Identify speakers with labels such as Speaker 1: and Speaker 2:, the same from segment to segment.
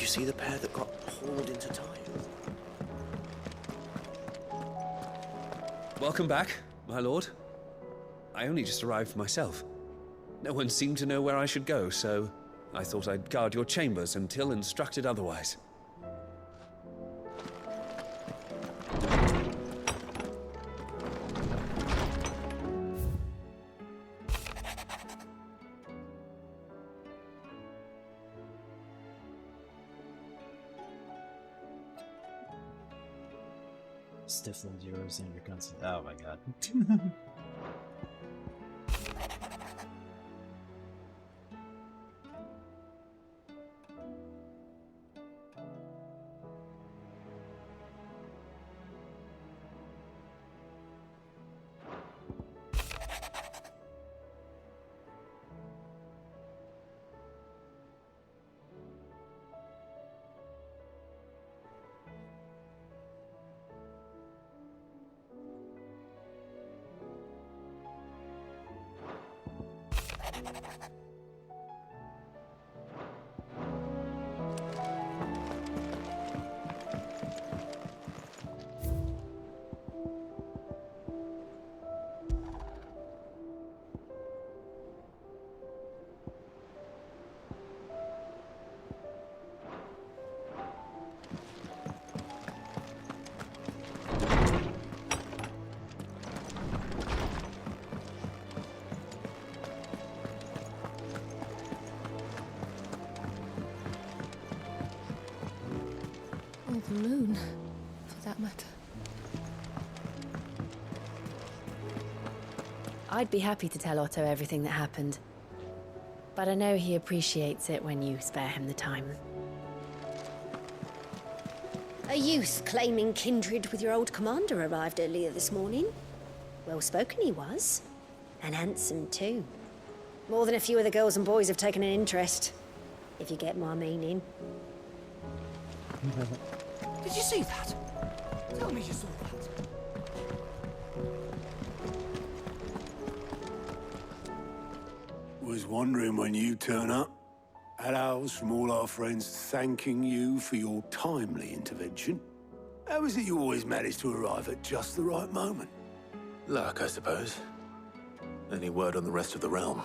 Speaker 1: see the pair that got hauled into time?
Speaker 2: Welcome back, my lord. I only just arrived myself. No one seemed to know where I should go, so I thought I'd guard your chambers until instructed otherwise.
Speaker 3: Stifling zeros in your console. Oh my god.
Speaker 4: Or the moon, for that matter.
Speaker 5: I'd be happy to tell Otto everything that happened. But I know he appreciates it when you spare him the time.
Speaker 6: A youth claiming kindred with your old commander arrived earlier this morning. Well spoken he was. And handsome too. More than a few of the girls and boys have taken an interest. If you get my meaning.
Speaker 1: Did you see that? Tell me you saw that.
Speaker 7: Was wondering when you turn up. Hellos from all our friends thanking you for your timely intervention. How is it you always manage to arrive at just the right moment?
Speaker 1: Luck, I suppose. Any word on the rest of the realm?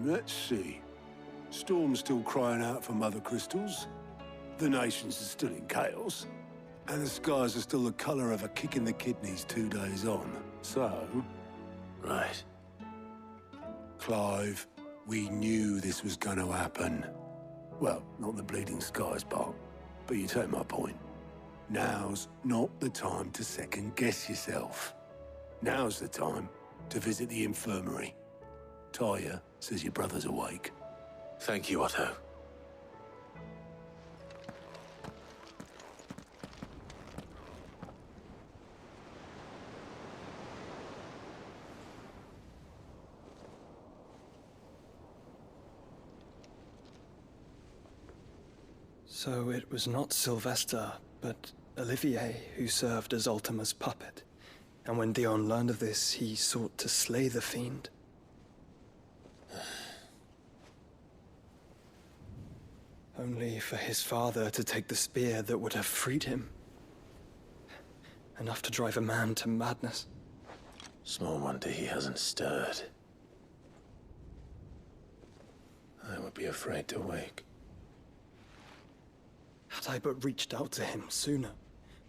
Speaker 7: Let's see. Storm's still crying out for mother crystals. The nations are still in chaos. And the skies are still the colour of a kick in the kidneys 2 days on. So...
Speaker 1: Right.
Speaker 7: Clive, we knew this was going to happen. Well, not the bleeding skies part, but you take my point. Now's not the time to second-guess yourself. Now's the time to visit the infirmary. Taya says your brother's awake.
Speaker 1: Thank you, Otto.
Speaker 8: So it was not Sylvester, but Olivier who served as Ultima's puppet. And when Dion learned of this, he sought to slay the fiend. Only for his father to take the spear that would have freed him. Enough to drive a man to madness.
Speaker 1: Small wonder he hasn't stirred. I would be afraid to wake.
Speaker 8: Had I but reached out to him sooner,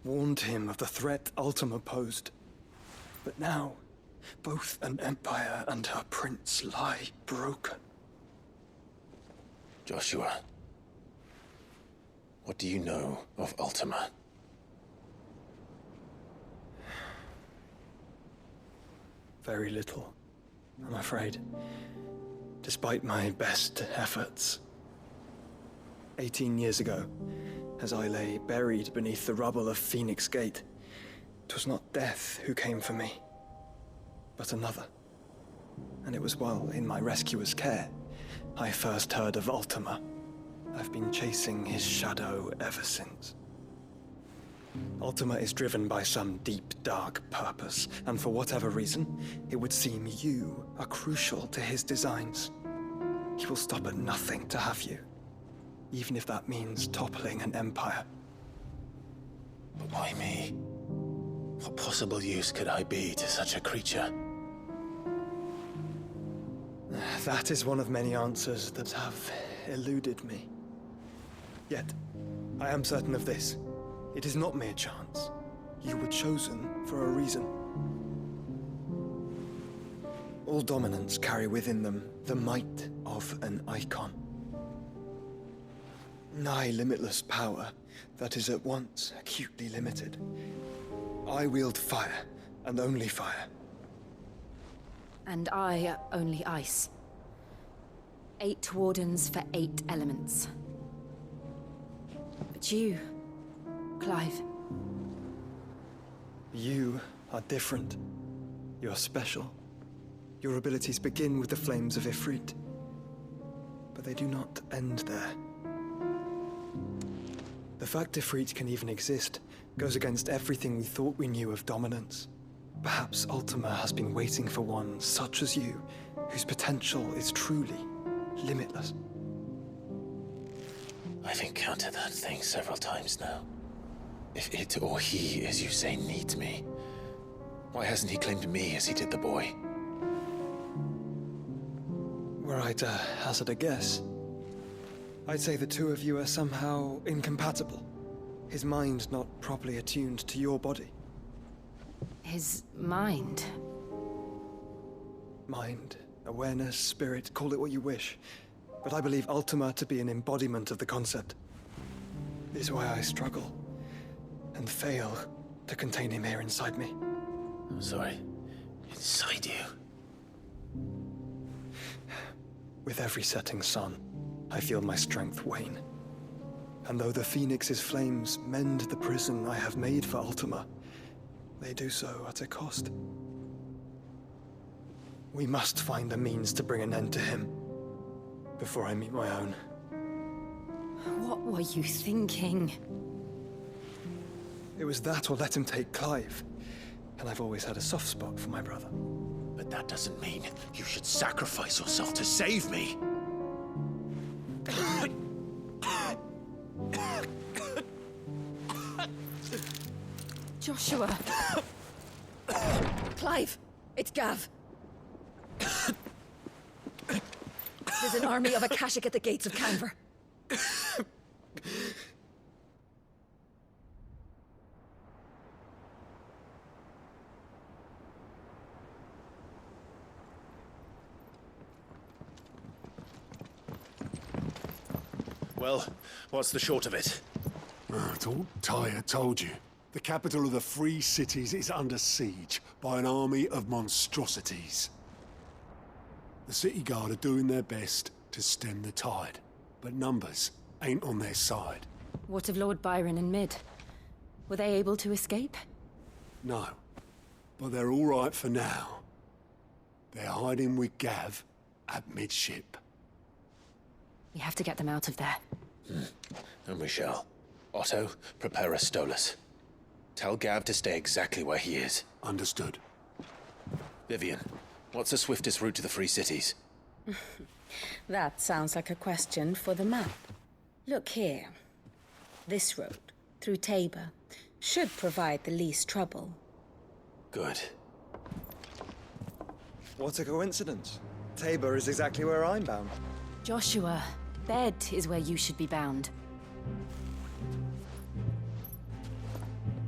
Speaker 8: warned him of the threat Ultima posed. But now, both an empire and her prince lie broken.
Speaker 1: Joshua, what do you know of Ultima?
Speaker 8: Very little, I'm afraid. Despite my best efforts. 18 years ago, as I lay buried beneath the rubble of Phoenix Gate, 'twas not death who came for me, but another. And it was while in my rescuer's care, I first heard of Ultima. I've been chasing his shadow ever since. Ultima is driven by some deep, dark purpose, and for whatever reason, it would seem you are crucial to his designs. He will stop at nothing to have you. even if that means toppling an empire.
Speaker 1: But why me? What possible use could I be to such a creature?
Speaker 8: That is one of many answers that have eluded me. Yet, I am certain of this. It is not mere chance. You were chosen for a reason. All dominants carry within them the might of an icon. Nigh limitless power that is at once acutely limited. I wield fire, and only fire.
Speaker 5: And I only ice. 8 wardens for 8 elements. But you, Clive.
Speaker 8: You are different. You're special. Your abilities begin with the flames of Ifrit. But they do not end there. The fact Ifrit can even exist goes against everything we thought we knew of dominance. Perhaps Ultima has been waiting for one such as you, whose potential is truly limitless.
Speaker 1: I've encountered that thing several times now. If it or he, as you say, needs me, why hasn't he claimed me as he did the boy?
Speaker 8: Were I to hazard a guess, I'd say the two of you are somehow incompatible. His mind not properly attuned to your body.
Speaker 5: His mind.
Speaker 8: Mind, awareness, spirit, call it what you wish. But I believe Ultima to be an embodiment of the concept. This is why I struggle and fail to contain him here inside me.
Speaker 1: I'm sorry. Inside you?
Speaker 8: With every setting sun, I feel my strength wane. And though the Phoenix's flames mend the prison I have made for Ultima, they do so at a cost. We must find a means to bring an end to him before I meet my own.
Speaker 5: What were you thinking?
Speaker 8: It was that or let him take Clive. And I've always had a soft spot for my brother.
Speaker 1: But that doesn't mean you should sacrifice yourself to save me.
Speaker 5: Joshua. Clive, it's Gav. There's an army of Akashic at the gates of Canver.
Speaker 1: Well, what's the short of it?
Speaker 7: I thought Tyre told you. The capital of the Free Cities is under siege by an army of monstrosities. The City Guard are doing their best to stem the tide, but numbers ain't on their side.
Speaker 5: What of Lord Byron and Mid? Were they able to escape?
Speaker 7: No, but they're all right for now. They're hiding with Gav at midship.
Speaker 5: We have to get them out of there.
Speaker 1: And we shall. Otto, prepare a Stolas. Tell Gav to stay exactly where he is.
Speaker 7: Understood.
Speaker 1: Vivian, what's the swiftest route to the Free Cities?
Speaker 9: That sounds like a question for the map. Look here. This road, through Tabor, should provide the least trouble.
Speaker 1: Good.
Speaker 8: What a coincidence. Tabor is exactly where I'm bound.
Speaker 5: Joshua, bed is where you should be bound.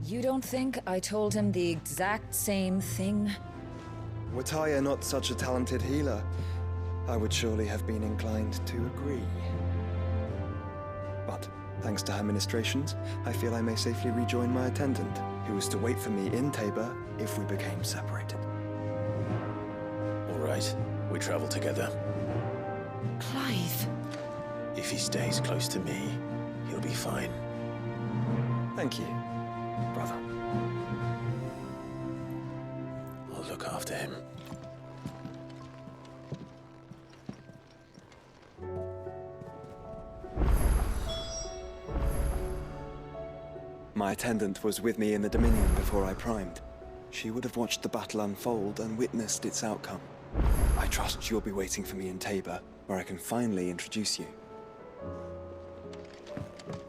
Speaker 9: You don't think I told him the exact same thing?
Speaker 8: Were Tyre not such a talented healer, I would surely have been inclined to agree. But, thanks to her ministrations, I feel I may safely rejoin my attendant, who was to wait for me in Tabor if we became separated.
Speaker 1: All right, we travel together.
Speaker 5: Clive.
Speaker 1: If he stays close to me, he'll be fine.
Speaker 8: Thank you, brother.
Speaker 1: I'll look after him.
Speaker 8: My attendant was with me in the Dominion before I primed. She would have watched the battle unfold and witnessed its outcome. I trust you'll be waiting for me in Tabor, where I can finally introduce you.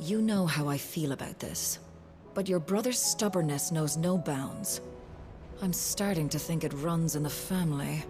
Speaker 10: You know how I feel about this. But your brother's stubbornness knows no bounds. I'm starting to think it runs in the family.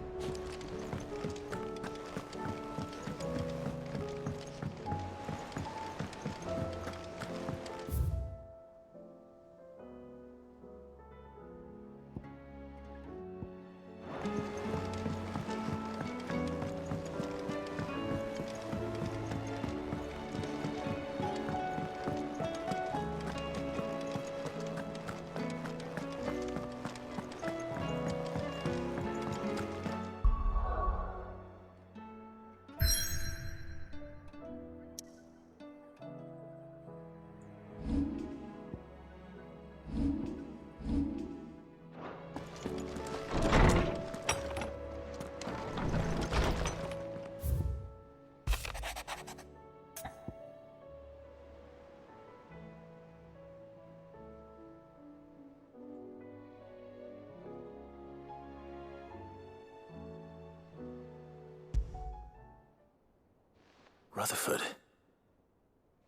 Speaker 1: Rutherford.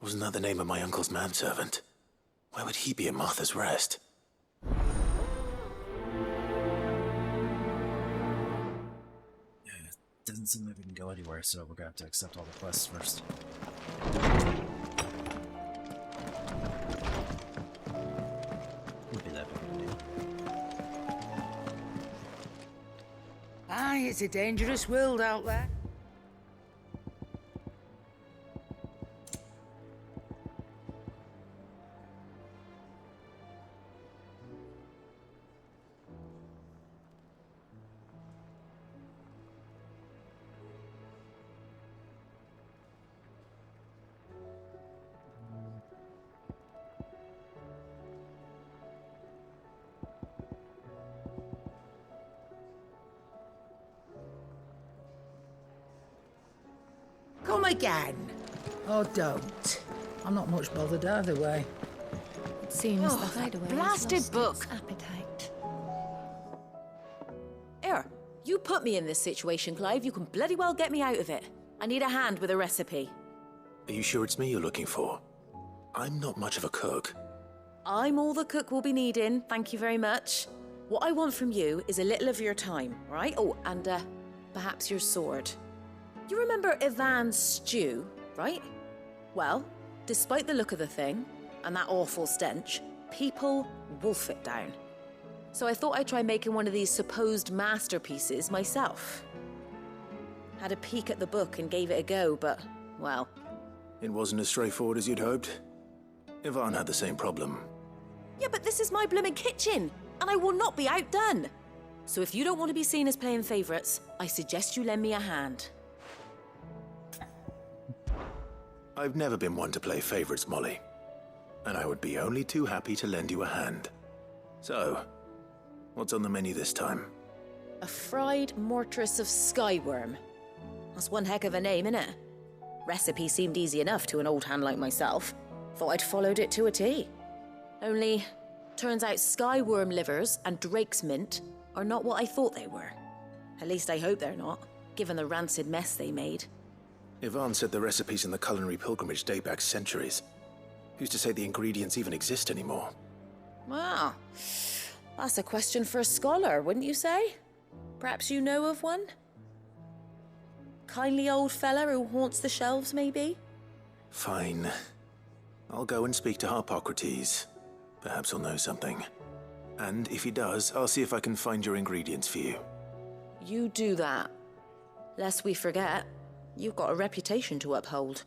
Speaker 1: Wasn't that the name of my uncle's manservant? Why would he be at Martha's Rest?
Speaker 3: Yeah, it doesn't seem like we can go anywhere, so we're gonna have to accept all the quests first. Won't be that big of a deal.
Speaker 11: Aye, it's a dangerous world out there. Come again. Oh, don't. I'm not much bothered either way.
Speaker 4: It seems
Speaker 9: Oh,
Speaker 4: the hideaway has
Speaker 9: blasted
Speaker 4: lost
Speaker 9: book.
Speaker 4: its appetite.
Speaker 12: Here, you put me in this situation, Clive. You can bloody well get me out of it. I need a hand with a recipe.
Speaker 1: Are you sure it's me you're looking for? I'm not much of a cook.
Speaker 12: I'm all the cook will be needing, thank you very much. What I want from you is a little of your time, right? Oh, and perhaps your sword. You remember Ivan's stew, right? Well, despite the look of the thing, and that awful stench, people wolf it down. So I thought I'd try making one of these supposed masterpieces myself. Had a peek at the book and gave it a go, but, well...
Speaker 1: It wasn't as straightforward as you'd hoped. Ivan had the same problem.
Speaker 12: Yeah, but this is my blooming kitchen, and I will not be outdone. So if you don't want to be seen as playing favourites, I suggest you lend me a hand.
Speaker 1: I've never been one to play favourites, Molly. And I would be only too happy to lend you a hand. So, what's on the menu this time?
Speaker 12: A fried mortress of skyworm. That's one heck of a name, innit? Recipe seemed easy enough to an old hand like myself. Thought I'd followed it to a T. Only, turns out skyworm livers and drake's mint are not what I thought they were. At least I hope they're not, given the rancid mess they made.
Speaker 1: Ivan said the recipes in the culinary pilgrimage date back centuries. Who's to say the ingredients even exist anymore?
Speaker 12: Well, that's a question for a scholar, wouldn't you say? Perhaps you know of one? Kindly old fella who haunts the shelves, maybe?
Speaker 1: Fine. I'll go and speak to Harpocrates. Perhaps he'll know something. And if he does, I'll see if I can find your ingredients for you.
Speaker 12: You do that. Lest we forget, you've got a reputation to uphold.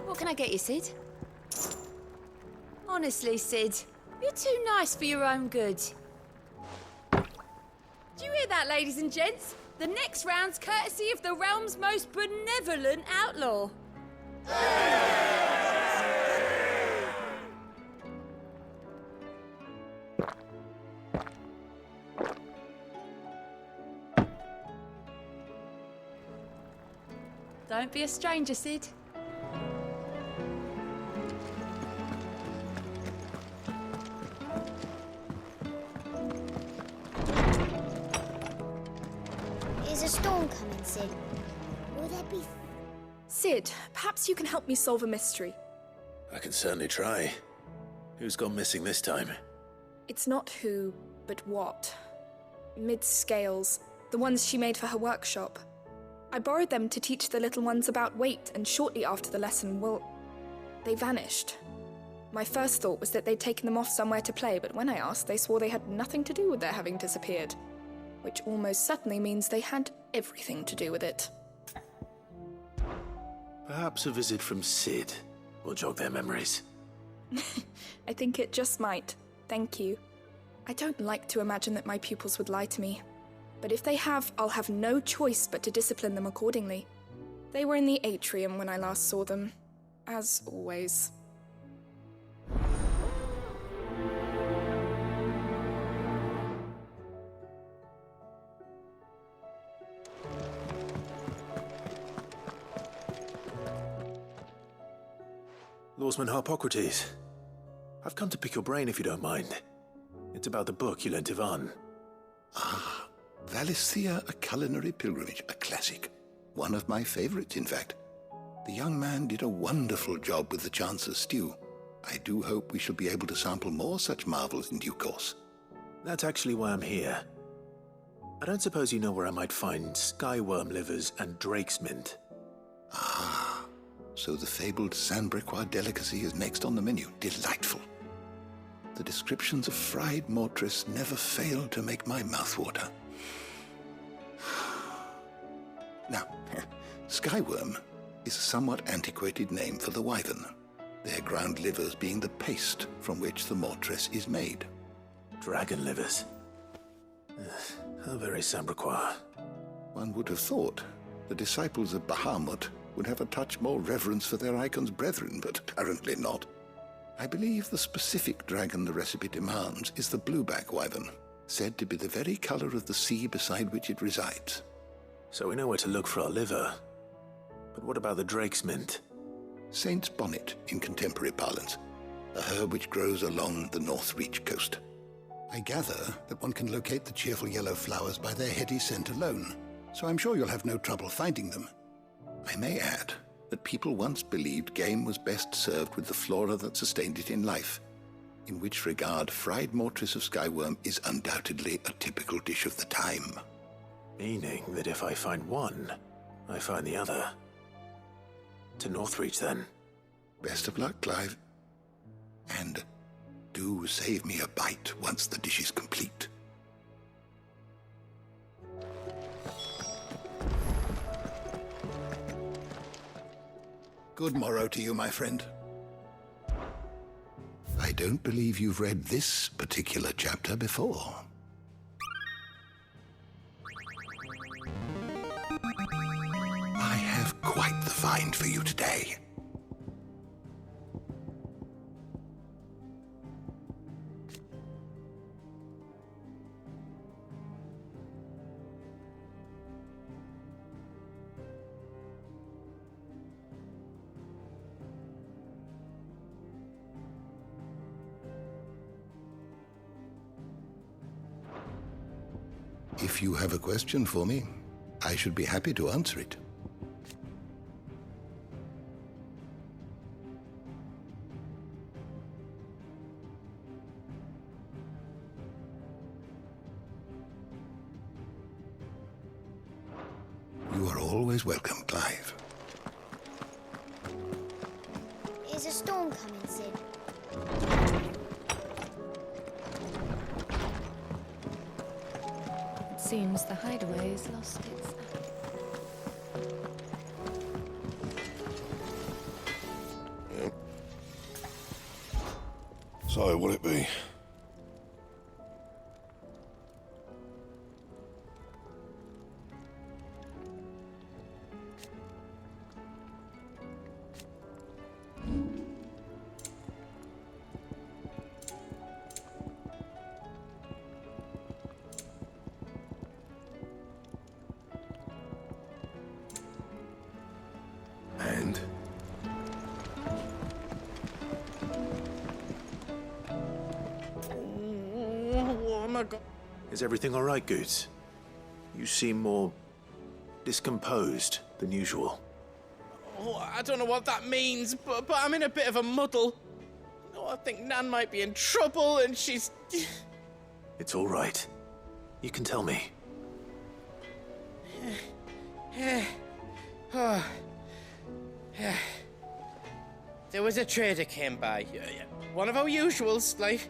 Speaker 4: What can I get you, Sid?
Speaker 13: Honestly, Sid, you're too nice for your own good. Do you hear that, ladies and gents? The next round's courtesy of the realm's most benevolent outlaw. Don't be a stranger, Sid.
Speaker 14: storm coming, Sid? Will there be...
Speaker 15: Sid, perhaps you can help me solve a mystery.
Speaker 1: I can certainly try. Who's gone missing this time?
Speaker 15: It's not who, but what. Mid's scales, the ones she made for her workshop. I borrowed them to teach the little ones about weight, and shortly after the lesson, well, they vanished. My first thought was that they'd taken them off somewhere to play, but when I asked, they swore they had nothing to do with their having disappeared. Which almost certainly means they had everything to do with it.
Speaker 1: Perhaps a visit from Sid will jog their memories.
Speaker 15: I think it just might. Thank you. I don't like to imagine that my pupils would lie to me. But if they have, I'll have no choice but to discipline them accordingly. They were in the atrium when I last saw them. As always.
Speaker 1: Lawsman Harpocrates. I've come to pick your brain if you don't mind. It's about the book you lent Ivan.
Speaker 16: Ah, Valisthea, A Culinary Pilgrimage, a classic. One of my favorites, in fact. The young man did a wonderful job with the Chance's stew. I do hope we shall be able to sample more such marvels in due course.
Speaker 1: That's actually why I'm here. I don't suppose you know where I might find skyworm livers and drake's mint.
Speaker 16: Ah, so the fabled Sandbrequois delicacy is next on the menu. Delightful. The descriptions of fried mortress never fail to make my mouth water. Now, skyworm is a somewhat antiquated name for the wyvern, their ground livers being the paste from which the mortress is made.
Speaker 1: Dragon livers. How very Sandbrequois.
Speaker 16: One would have thought the disciples of Bahamut would have a touch more reverence for their icon's brethren, but apparently not. I believe the specific dragon the recipe demands is the blueback wyvern, said to be the very color of the sea beside which it resides.
Speaker 1: So we know where to look for our liver. But what about the drake's mint?
Speaker 16: Saint's bonnet in contemporary parlance, a herb which grows along the North Reach coast. I gather that one can locate the cheerful yellow flowers by their heady scent alone, so I'm sure you'll have no trouble finding them. I may add that people once believed game was best served with the flora that sustained it in life, in which regard fried mortress of skyworm is undoubtedly a typical dish of the time.
Speaker 1: Meaning that if I find one, I find the other. To Northreach, then.
Speaker 16: Best of luck, Clive. And do save me a bite once the dish is complete. Good morrow to you, my friend. I don't believe you've read this particular chapter before. I have quite the find for you today. If you have a question for me, I should be happy to answer it. You are always welcome, Clive.
Speaker 14: Is a storm coming, Sid?
Speaker 5: Seems the hideaway's lost its...
Speaker 17: Yep. So, will it be? And?
Speaker 1: Oh my God. Is everything all right, Goots? You seem more discomposed than usual.
Speaker 18: Oh, I don't know what that means, but I'm in a bit of a muddle. Oh, I think Nan might be in trouble and she's...
Speaker 1: It's all right. You can tell me.
Speaker 18: There was a trader came by. One of our usuals, like.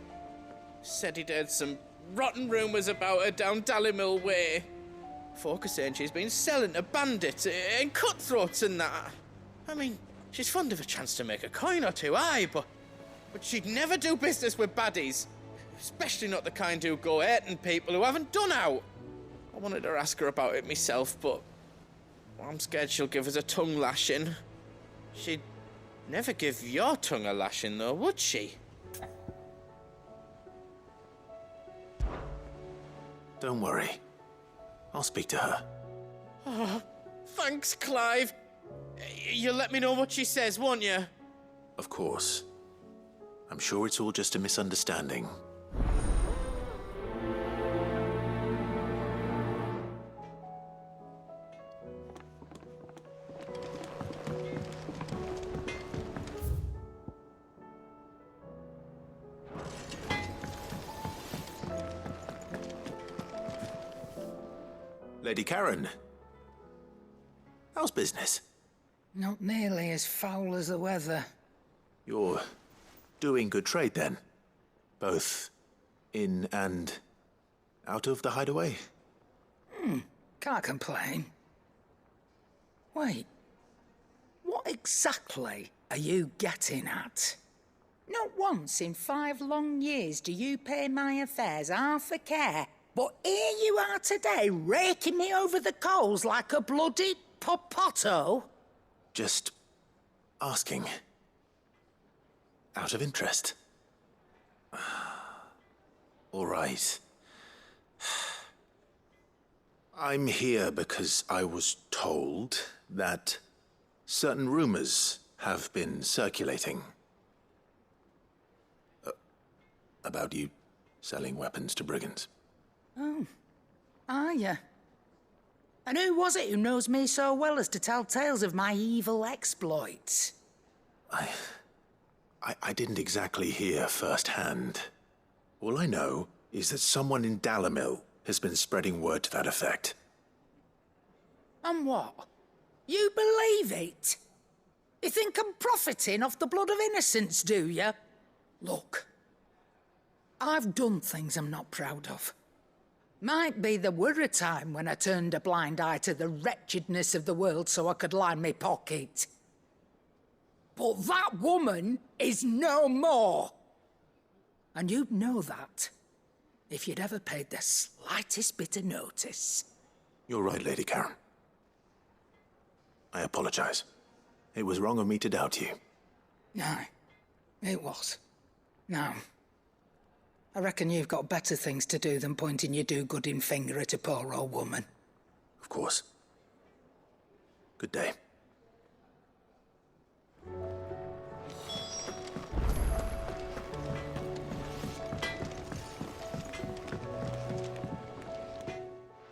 Speaker 18: Said he'd heard some rotten rumours about her down Dallimil Way. Folk are saying she's been selling to bandits and cutthroats and that. I mean, she's fond of a chance to make a coin or two, aye, but she'd never do business with baddies. Especially not the kind who go hurting people who haven't done out. I wanted to ask her about it myself, but I'm scared she'll give us a tongue lashing. She'd never give your tongue a lashing, though, would she?
Speaker 1: Don't worry. I'll speak to her.
Speaker 18: Oh, thanks, Clive. You'll let me know what she says, won't you?
Speaker 1: Of course. I'm sure it's all just a misunderstanding. Lady Karen, how's business?
Speaker 11: Not nearly as foul as the weather.
Speaker 1: You're doing good trade then? Both in and out of the hideaway?
Speaker 11: Can't complain. Wait, what exactly are you getting at?
Speaker 19: Not once in 5 long years do you pay my affairs half a care. But here you are today, raking me over the coals like a bloody popoto.
Speaker 1: Just asking. Out of interest. All right. I'm here because I was told that certain rumors have been circulating. About you selling weapons to brigands.
Speaker 19: Oh, are you? And who was it who knows me so well as to tell tales of my evil exploits?
Speaker 1: I didn't exactly hear firsthand. All I know is that someone in Dallimil has been spreading word to that effect.
Speaker 19: And what? You believe it? You think I'm profiting off the blood of innocents, do you?
Speaker 11: Look, I've done things I'm not proud of. Might be there were a time when I turned a blind eye to the wretchedness of the world so I could line my pocket. But that woman is no more. And you'd know that if you'd ever paid the slightest bit of notice.
Speaker 1: You're right, Lady Karen. I apologize. It was wrong of me to doubt you.
Speaker 11: Aye, it was. Now, I reckon you've got better things to do than pointing your do-gooding finger at a poor old woman.
Speaker 1: Of course. Good day.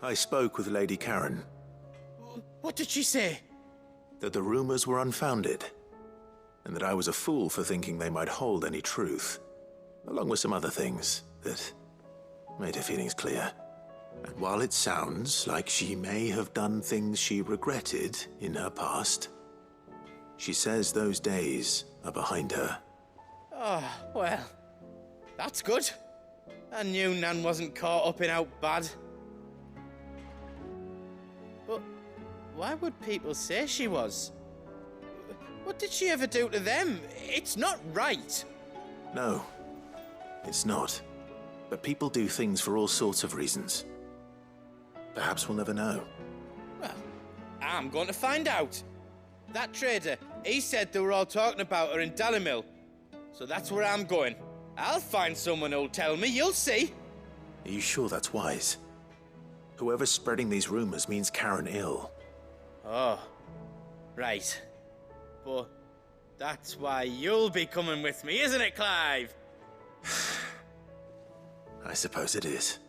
Speaker 1: I spoke with Lady Karen.
Speaker 18: What did she say?
Speaker 1: That the rumors were unfounded, and that I was a fool for thinking they might hold any truth, along with some other things that made her feelings clear. And while it sounds like she may have done things she regretted in her past, she says those days are behind her.
Speaker 18: Oh, well, that's good. I knew Nan wasn't caught up in out bad. But why would people say she was? What did she ever do to them? It's not right.
Speaker 1: No, it's not. But people do things for all sorts of reasons. Perhaps we'll never know.
Speaker 18: Well, I'm going to find out. That trader, he said they were all talking about her in Dallimil. So that's where I'm going. I'll find someone who'll tell me, you'll see.
Speaker 1: Are you sure that's wise? Whoever's spreading these rumors means Karen ill.
Speaker 18: Oh, right. But that's why you'll be coming with me, isn't it, Clive?
Speaker 1: I suppose it is.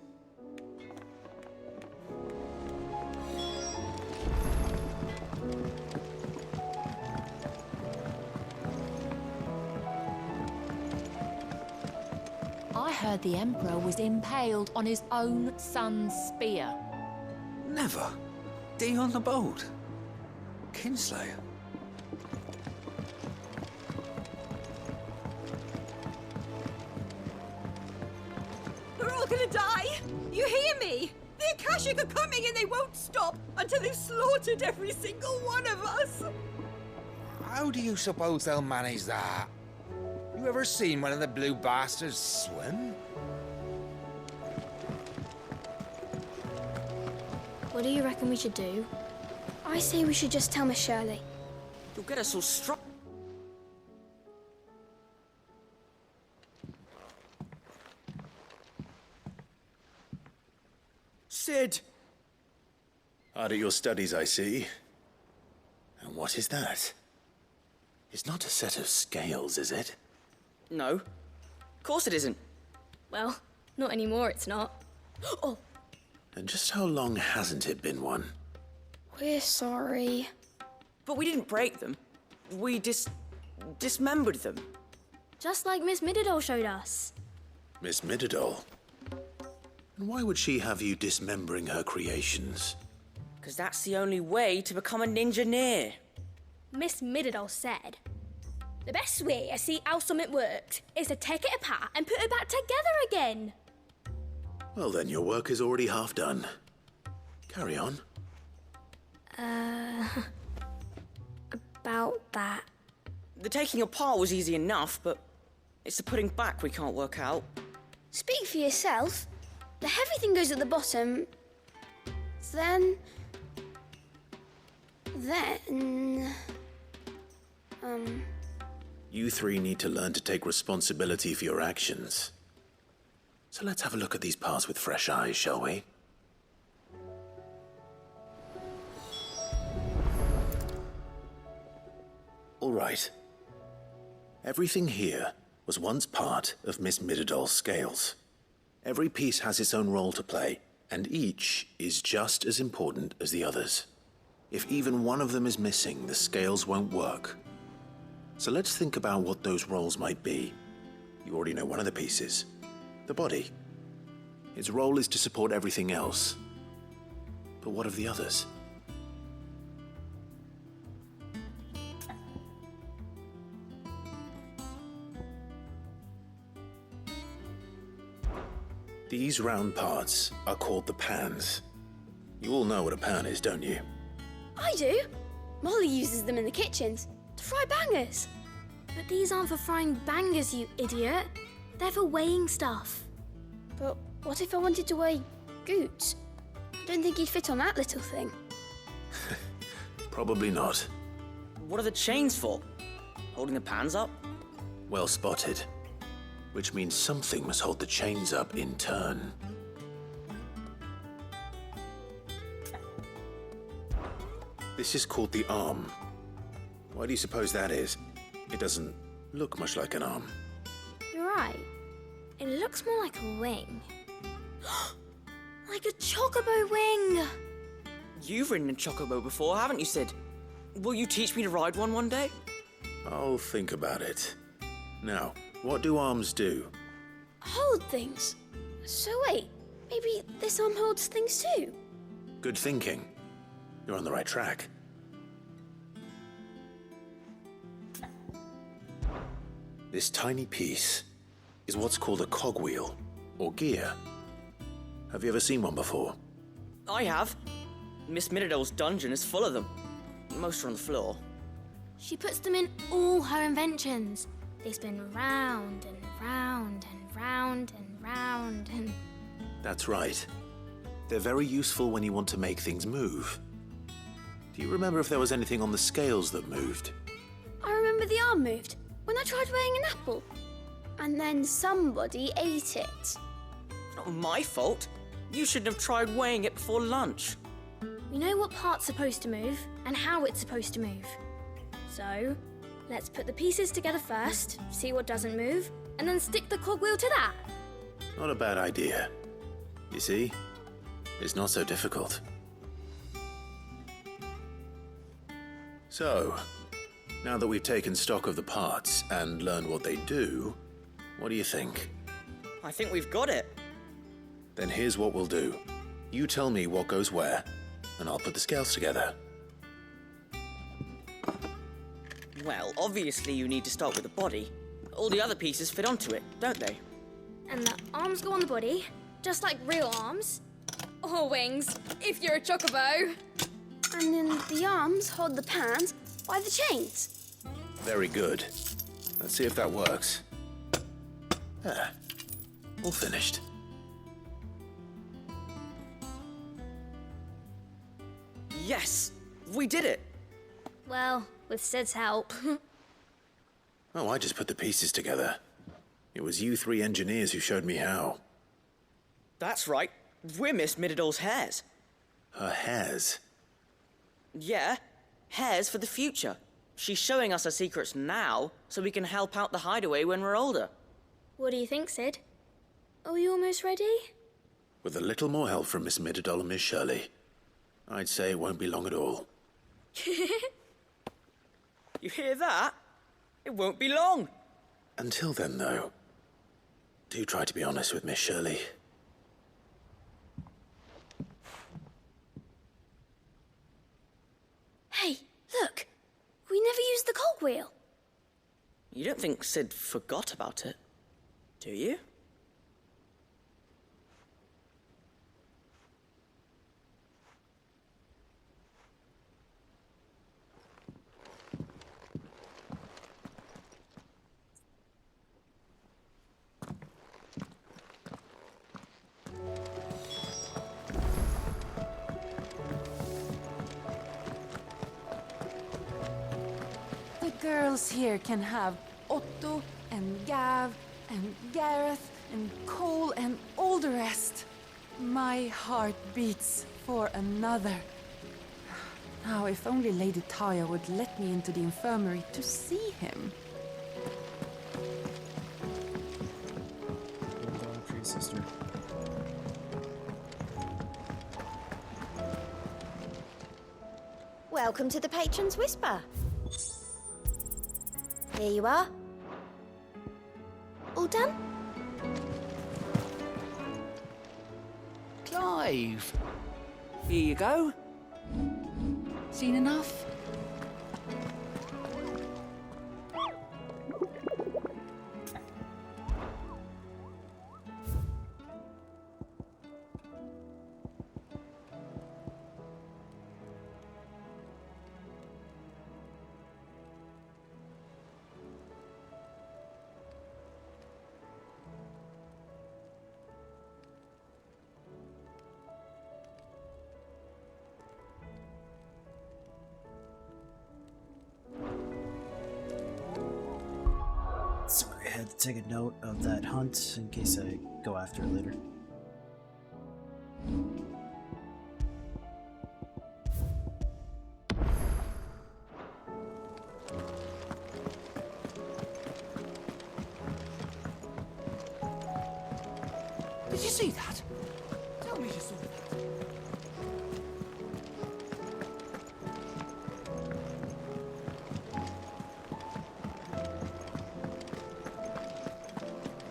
Speaker 20: heard the Emperor was impaled on his own son's spear.
Speaker 21: Never. Dion the Bold. Kinslayer.
Speaker 13: We're all gonna die! You hear me? The Akashic are coming and they won't stop until they've slaughtered every single one of us!
Speaker 22: How do you suppose they'll manage that? You ever seen one of the blue bastards swim?
Speaker 23: What do you reckon we should do? I say we should just tell Miss Shirley.
Speaker 24: You'll get us all struck.
Speaker 1: Sid! Hard at your studies, I see. And what is that? It's not a set of scales, is it?
Speaker 24: No. Of course it isn't.
Speaker 23: Well, not anymore, it's not. Oh,
Speaker 1: And just how long hasn't it been one?
Speaker 23: we're sorry.
Speaker 24: But we didn't break them. We dismembered them.
Speaker 23: Just like Miss Mididol showed us.
Speaker 1: Miss Mididol? And why would she have you dismembering her creations?
Speaker 24: Because that's the only way to become a ninja-neer.
Speaker 23: Miss Mididol said, the best way to see how something works is to take it apart and put it back together again.
Speaker 1: Well then, your work is already half done. Carry on.
Speaker 23: About that.
Speaker 24: The taking apart was easy enough, but it's the putting back we can't work out.
Speaker 23: Speak for yourself. The heavy thing goes at the bottom. Then...
Speaker 1: You three need to learn to take responsibility for your actions. So let's have a look at these parts with fresh eyes, shall we? All right. Everything here was once part of Miss Mididol's scales. Every piece has its own role to play, and each is just as important as the others. If even one of them is missing, the scales won't work. So let's think about what those roles might be. You already know one of the pieces. The body. Its role is to support everything else. But what of the others? These round parts are called the pans. You all know what a pan is, don't you?
Speaker 23: I do. Molly uses them in the kitchens to fry bangers. But these aren't for frying bangers, you idiot. They're for weighing stuff. But what if I wanted to weigh Goots? I don't think he'd fit on that little thing.
Speaker 1: Probably not.
Speaker 24: What are the chains for? Holding the pans up?
Speaker 1: Well spotted. Which means something must hold the chains up in turn. This is called the arm. Why do you suppose that is? It doesn't look much like an arm.
Speaker 23: You're right. It looks more like a wing. Like a chocobo wing!
Speaker 24: You've ridden a chocobo before, haven't you, Sid? Will you teach me to ride one day?
Speaker 1: I'll think about it. Now, what do arms do?
Speaker 23: Hold things. So wait, maybe this arm holds things too?
Speaker 1: Good thinking. You're on the right track. This tiny piece is what's called a cogwheel, or gear. Have you ever seen one before?
Speaker 24: I have. Miss Mididol's dungeon is full of them. Most are on the floor.
Speaker 23: She puts them in all her inventions. They spin round and round and round and round and...
Speaker 1: That's right. They're very useful when you want to make things move. Do you remember if there was anything on the scales that moved?
Speaker 23: I remember the arm moved when I tried weighing an apple. And then somebody ate it.
Speaker 24: Not my fault. You shouldn't have tried weighing it before lunch.
Speaker 23: We know what part's supposed to move and how it's supposed to move. So, let's put the pieces together first, see what doesn't move, and then stick the cogwheel to that.
Speaker 1: Not a bad idea. You see? It's not so difficult. So, now that we've taken stock of the parts and learned what they do, what do you think?
Speaker 24: I think we've got it.
Speaker 1: Then here's what we'll do. You tell me what goes where, and I'll put the scales together.
Speaker 24: Well, obviously you need to start with the body. All the other pieces fit onto it, don't they?
Speaker 23: And the arms go on the body, just like real arms. Or wings, if you're a chocobo. And then the arms hold the pans by the chains.
Speaker 1: Very good. Let's see if that works. Ah, all finished.
Speaker 24: Yes! We did it!
Speaker 23: Well, with Sid's help.
Speaker 1: Oh, I just put the pieces together. It was you three engineers who showed me how.
Speaker 24: That's right. We're Miss Mididol's hairs.
Speaker 1: Her hairs?
Speaker 24: Yeah, hairs for the future. She's showing us her secrets now, so we can help out the hideaway when we're older.
Speaker 23: What do you think, Sid? Are we almost ready?
Speaker 1: With a little more help from Miss Mididol and Miss Shirley, I'd say it won't be long at all.
Speaker 24: You hear that? It won't be long.
Speaker 1: Until then, though, do try to be honest with Miss Shirley.
Speaker 23: Hey, look! We never used the cogwheel.
Speaker 24: You don't think Sid forgot about it, do you?
Speaker 2: The girls here can have Otto and Gav and Gareth and Cole and all the rest. My heart beats for another. Now, if only Lady Taya would let me into the infirmary to see him.
Speaker 3: Hold on for your sister.
Speaker 6: Welcome to the Patron's Whisper. Here you are. All done?
Speaker 21: Clive! Here you go. Seen enough?
Speaker 3: Sorry, I had to take a note of that hunt in case I go after it later.
Speaker 21: Did you see that? Tell me you saw that.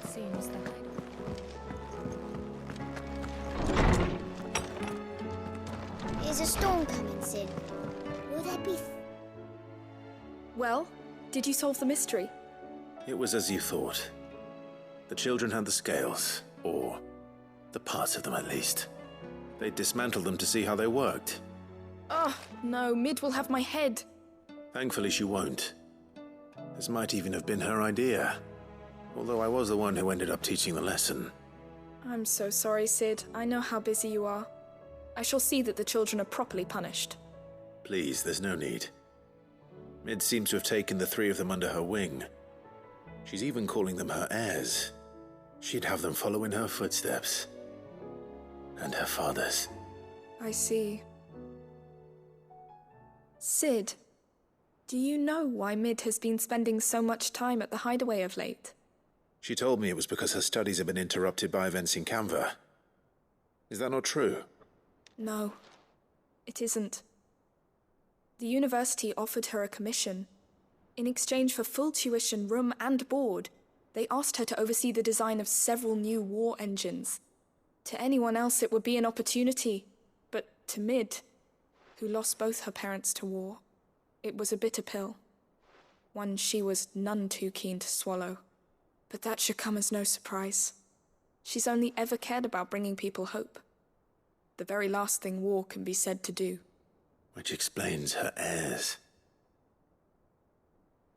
Speaker 5: Seems the
Speaker 14: Is a storm coming, Sid? Will there be...
Speaker 15: Well, did you solve the mystery?
Speaker 1: It was as you thought. The children had the scales, or the parts of them at least. They dismantled them to see how they worked.
Speaker 15: Oh, no, Mid will have my head.
Speaker 1: Thankfully she won't. This might even have been her idea. Although I was the one who ended up teaching the lesson.
Speaker 15: I'm so sorry, Sid. I know how busy you are. I shall see that the children are properly punished.
Speaker 1: Please, there's no need. Mid seems to have taken the three of them under her wing. She's even calling them her heirs. She'd have them follow in her footsteps. And her father's.
Speaker 15: I see. Sid, do you know why Mid has been spending so much time at the hideaway of late?
Speaker 1: She told me it was because her studies have been interrupted by events in Canva. Is that not true?
Speaker 15: No, it isn't. The university offered her a commission. In exchange for full tuition, room and board, they asked her to oversee the design of several new war engines. To anyone else, it would be an opportunity, but to Mid, who lost both her parents to war, it was a bitter pill. One she was none too keen to swallow. But that should come as no surprise. She's only ever cared about bringing people hope. The very last thing war can be said to do.
Speaker 1: Which explains her heirs.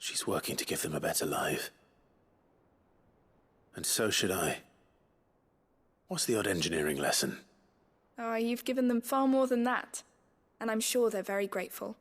Speaker 1: She's working to give them a better life. And so should I. What's the odd engineering lesson?
Speaker 15: Oh, you've given them far more than that. And I'm sure they're very grateful.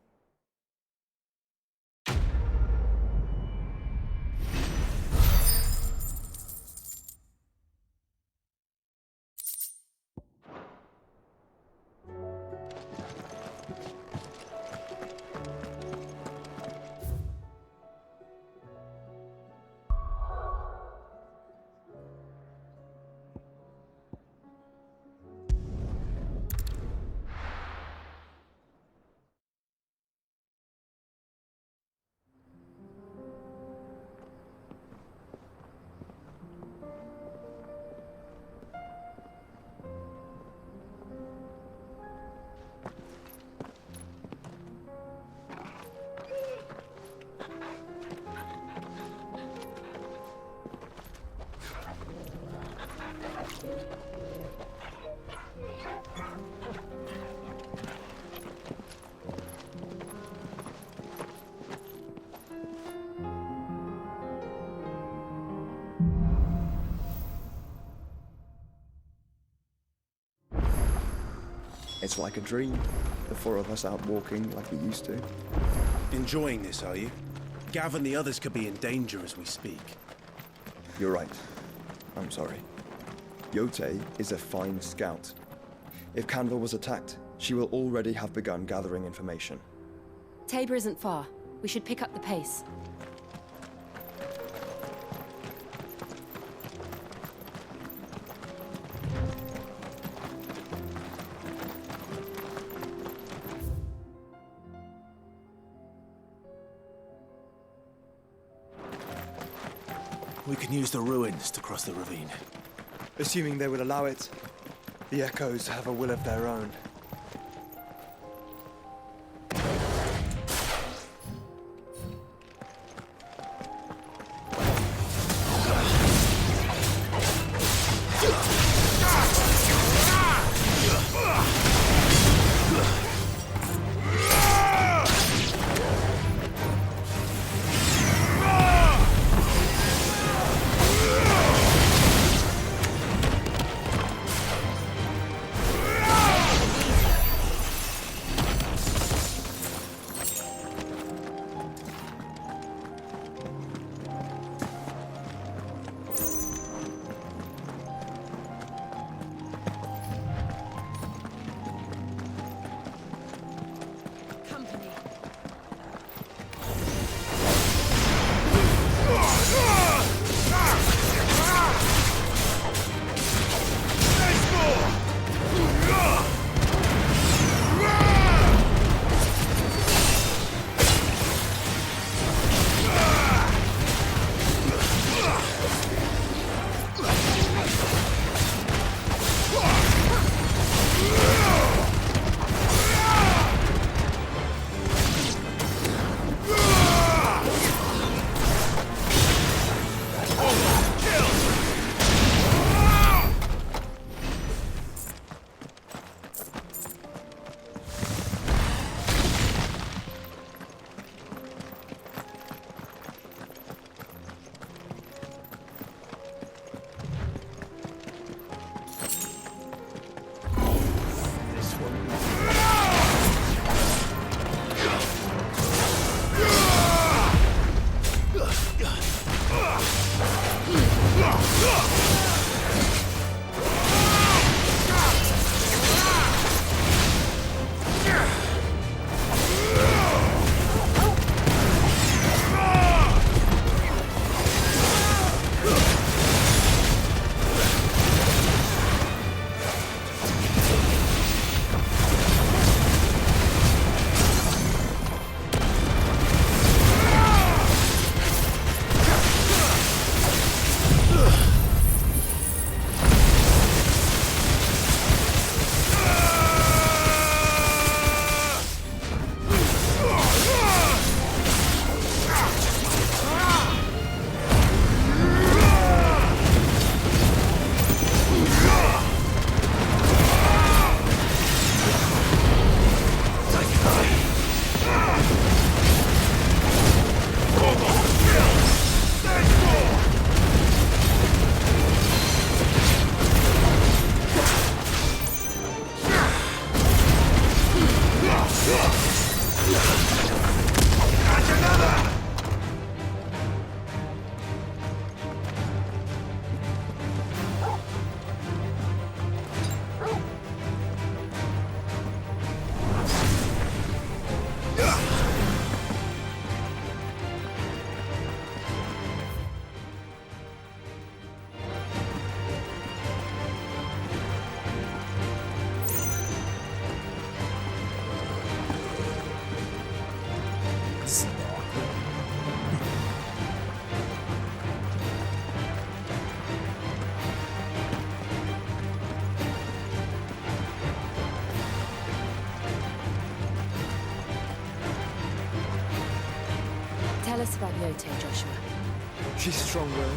Speaker 7: It's like a dream. The four of us out walking like we used to.
Speaker 8: Enjoying this, are you? Gav and the others could be in danger as we speak.
Speaker 7: You're right. I'm sorry. Yote is a fine scout. If Canva was attacked, she will already have begun gathering information.
Speaker 5: Tabor isn't far. We should pick up the pace.
Speaker 1: We can use the ruins to cross the ravine.
Speaker 7: Assuming they would allow it, the Echoes have a will of their own.
Speaker 5: Tell us about Yote, Joshua.
Speaker 7: She's stronger,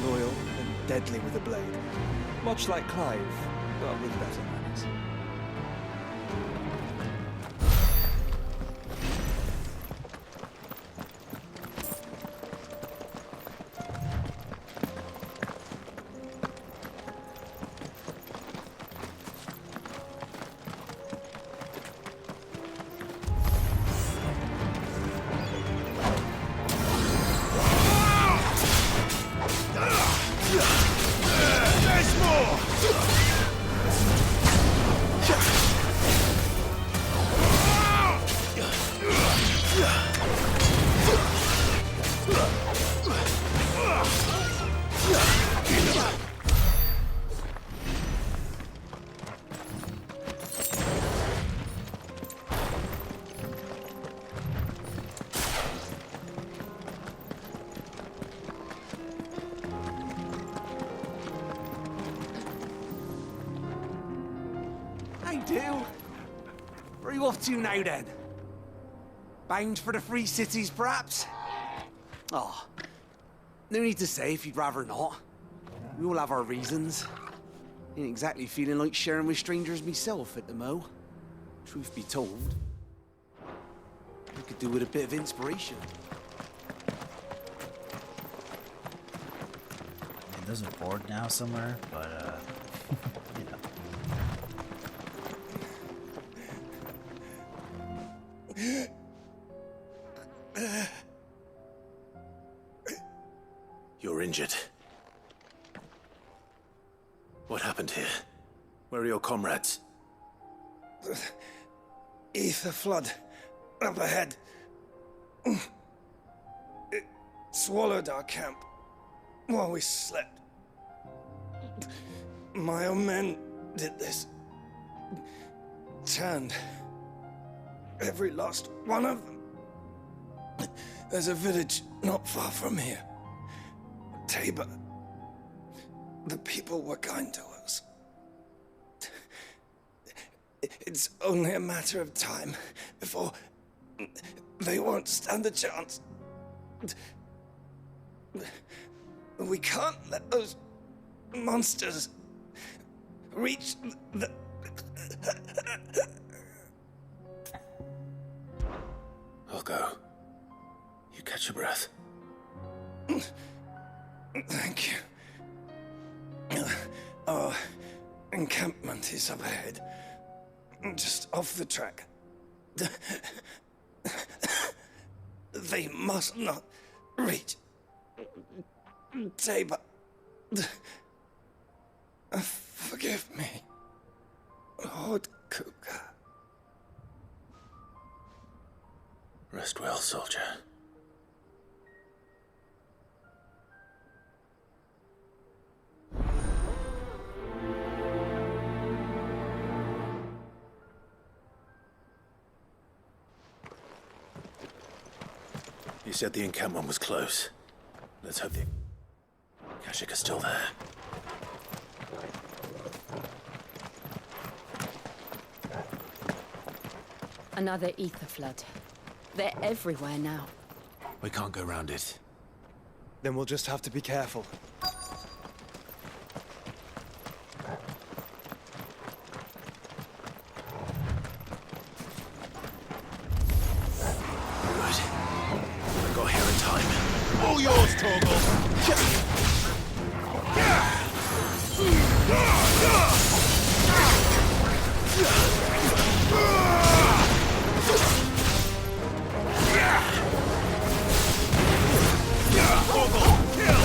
Speaker 7: loyal, and deadly with a blade. Much like Clive, but with better manners.
Speaker 21: There's more! I do. Where are you off to now, then? Bound for the Free Cities, perhaps? Oh, no need to say if you'd rather not. We all have our reasons. Ain't exactly feeling like sharing with strangers myself at the mo. Truth be told, I could do with a bit of inspiration.
Speaker 3: I mean, there's a board now somewhere, but, you know.
Speaker 1: You're injured. What happened here? Where are your comrades?
Speaker 4: Ether flood. Up ahead. It swallowed our camp while we slept. My own men did this. Turned every last one of them. There's a village not far from here. Tabor. The people were kind to us. It's only a matter of time before they won't stand a chance. We can't let those monsters reach the...
Speaker 1: I'll go. You catch your breath.
Speaker 4: Thank you. Our encampment is up ahead. Just off the track. They must not reach Tabor. Forgive me, Lord Kuka.
Speaker 1: Rest well, soldier. You said the encampment was close. Let's hope the Kashik is still there.
Speaker 5: Another ether flood. They're everywhere now.
Speaker 1: We can't go round it.
Speaker 7: Then we'll just have to be careful.
Speaker 21: All yours, Torgal! Torgal, kill!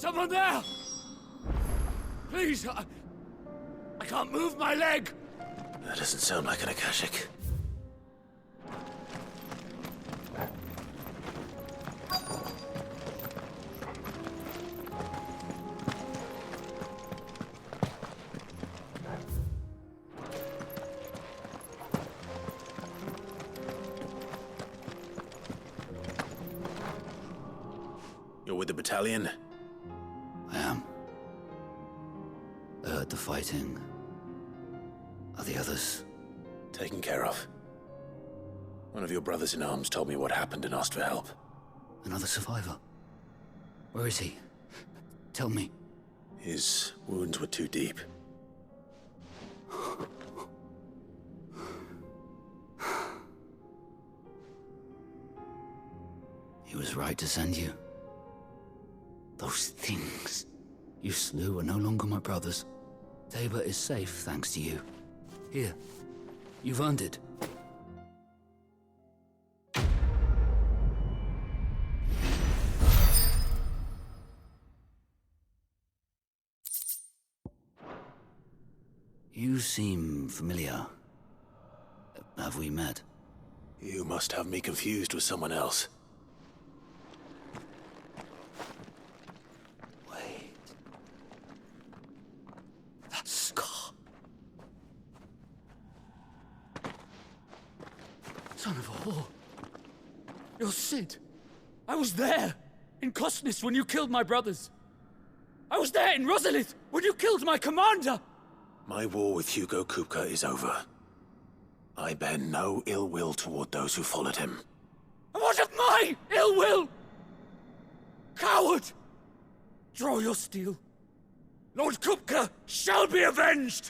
Speaker 9: Someone there! Please, I can't move my leg!
Speaker 1: That doesn't sound like an Akashic. You're with the battalion?
Speaker 9: I am. I heard the fighting. Are the others?
Speaker 1: Taken care of. One of your brothers in arms told me what happened and asked for help.
Speaker 9: Another survivor? Where is he? Tell me.
Speaker 1: His wounds were too deep.
Speaker 9: He was right to send you. Those things you slew are no longer my brothers. Tabor is safe thanks to you. Here, you've earned it. You seem familiar. Have we met?
Speaker 1: You must have me confused with someone else.
Speaker 9: That scar. Son of a whore. You're Sid. I was there, in Cosnes, when you killed my brothers. I was there in Rosalith, when you killed my commander.
Speaker 1: My war with Hugo Kupka is over. I bear no ill will toward those who followed him.
Speaker 9: And what of my ill will? Coward! Draw your steel. Lord Kupka shall be avenged!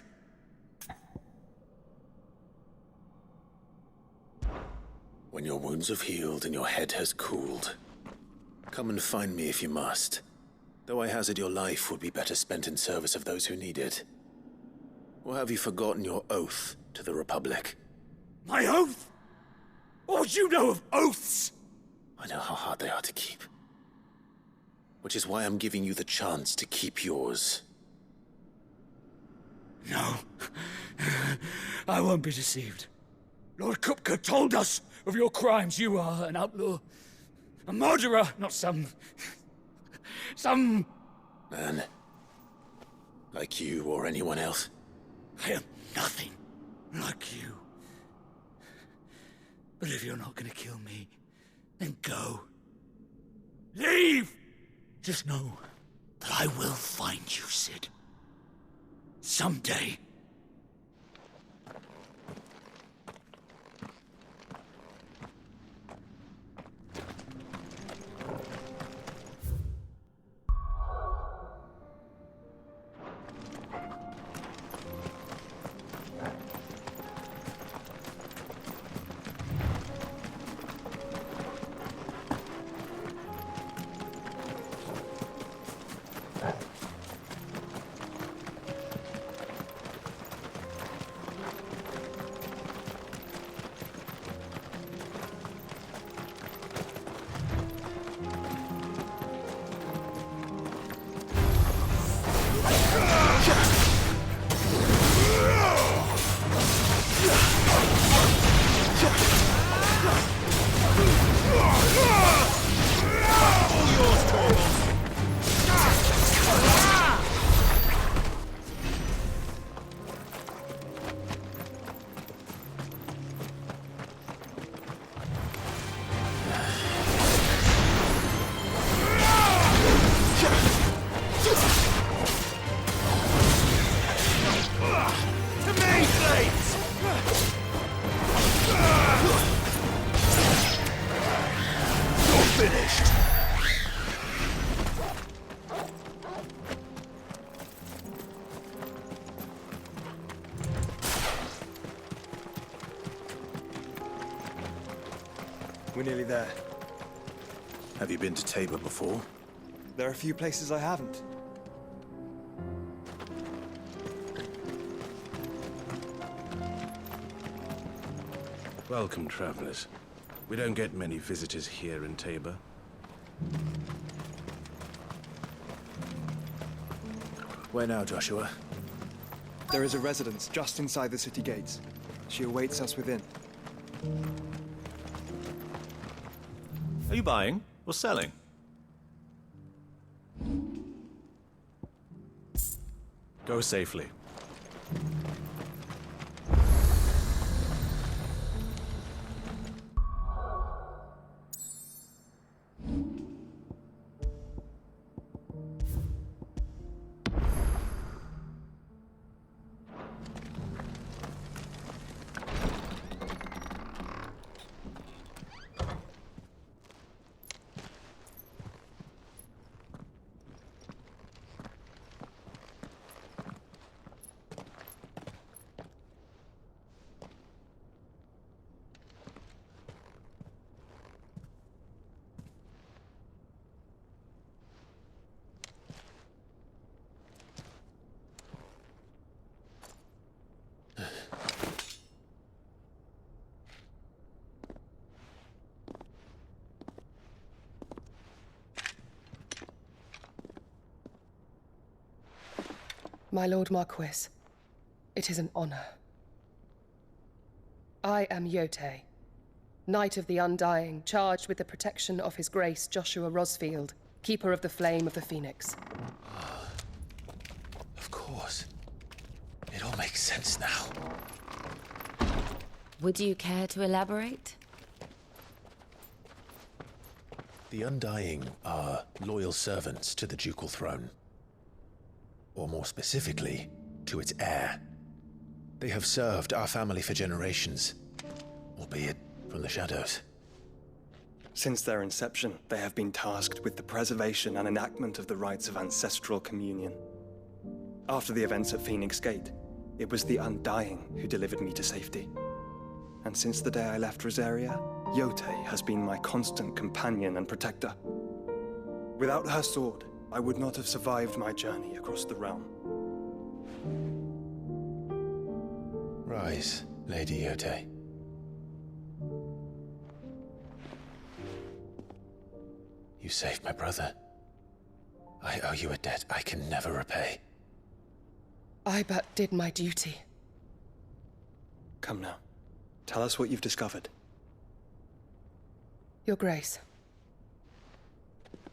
Speaker 1: When your wounds have healed and your head has cooled, come and find me if you must. Though I hazard your life would be better spent in service of those who need it. Or have you forgotten your oath to the Republic?
Speaker 9: My oath? What would you know of oaths?
Speaker 1: I know how hard they are to keep. Which is why I'm giving you the chance to keep yours.
Speaker 9: No. I won't be deceived. Lord Kupka told us of your crimes. You are an outlaw. A murderer, not some
Speaker 1: man. Like you or anyone else.
Speaker 9: I am nothing like you. But if you're not gonna kill me, then go. Leave! Just know that I will find you, Sid. Someday.
Speaker 7: We're nearly there.
Speaker 1: Have you been to Tabor before?
Speaker 7: There are a few places I haven't.
Speaker 8: Welcome, travelers. We don't get many visitors here in Tabor.
Speaker 1: Where now, Joshua?
Speaker 7: There is a residence just inside the city gates. She awaits us within.
Speaker 10: Are you buying or selling? Go safely.
Speaker 12: My Lord Marquis, it is an honor. I am Yotei, Knight of the Undying, charged with the protection of His Grace Joshua Rosfield, Keeper of the Flame of the Phoenix.
Speaker 1: Of course. It all makes sense now.
Speaker 5: Would you care to elaborate?
Speaker 1: The Undying are loyal servants to the ducal throne. Or more specifically, to its heir. They have served our family for generations, albeit from the shadows.
Speaker 7: Since their inception, they have been tasked with the preservation and enactment of the rites of ancestral communion. After the events at Phoenix Gate, it was the Undying who delivered me to safety. And since the day I left Rosaria, Yotei has been my constant companion and protector. Without her sword, I would not have survived my journey across the realm.
Speaker 1: Rise, Lady Yotei. You saved my brother. I owe you a debt I can never repay.
Speaker 12: I but did my duty.
Speaker 7: Come now. Tell us what you've discovered.
Speaker 12: Your Grace.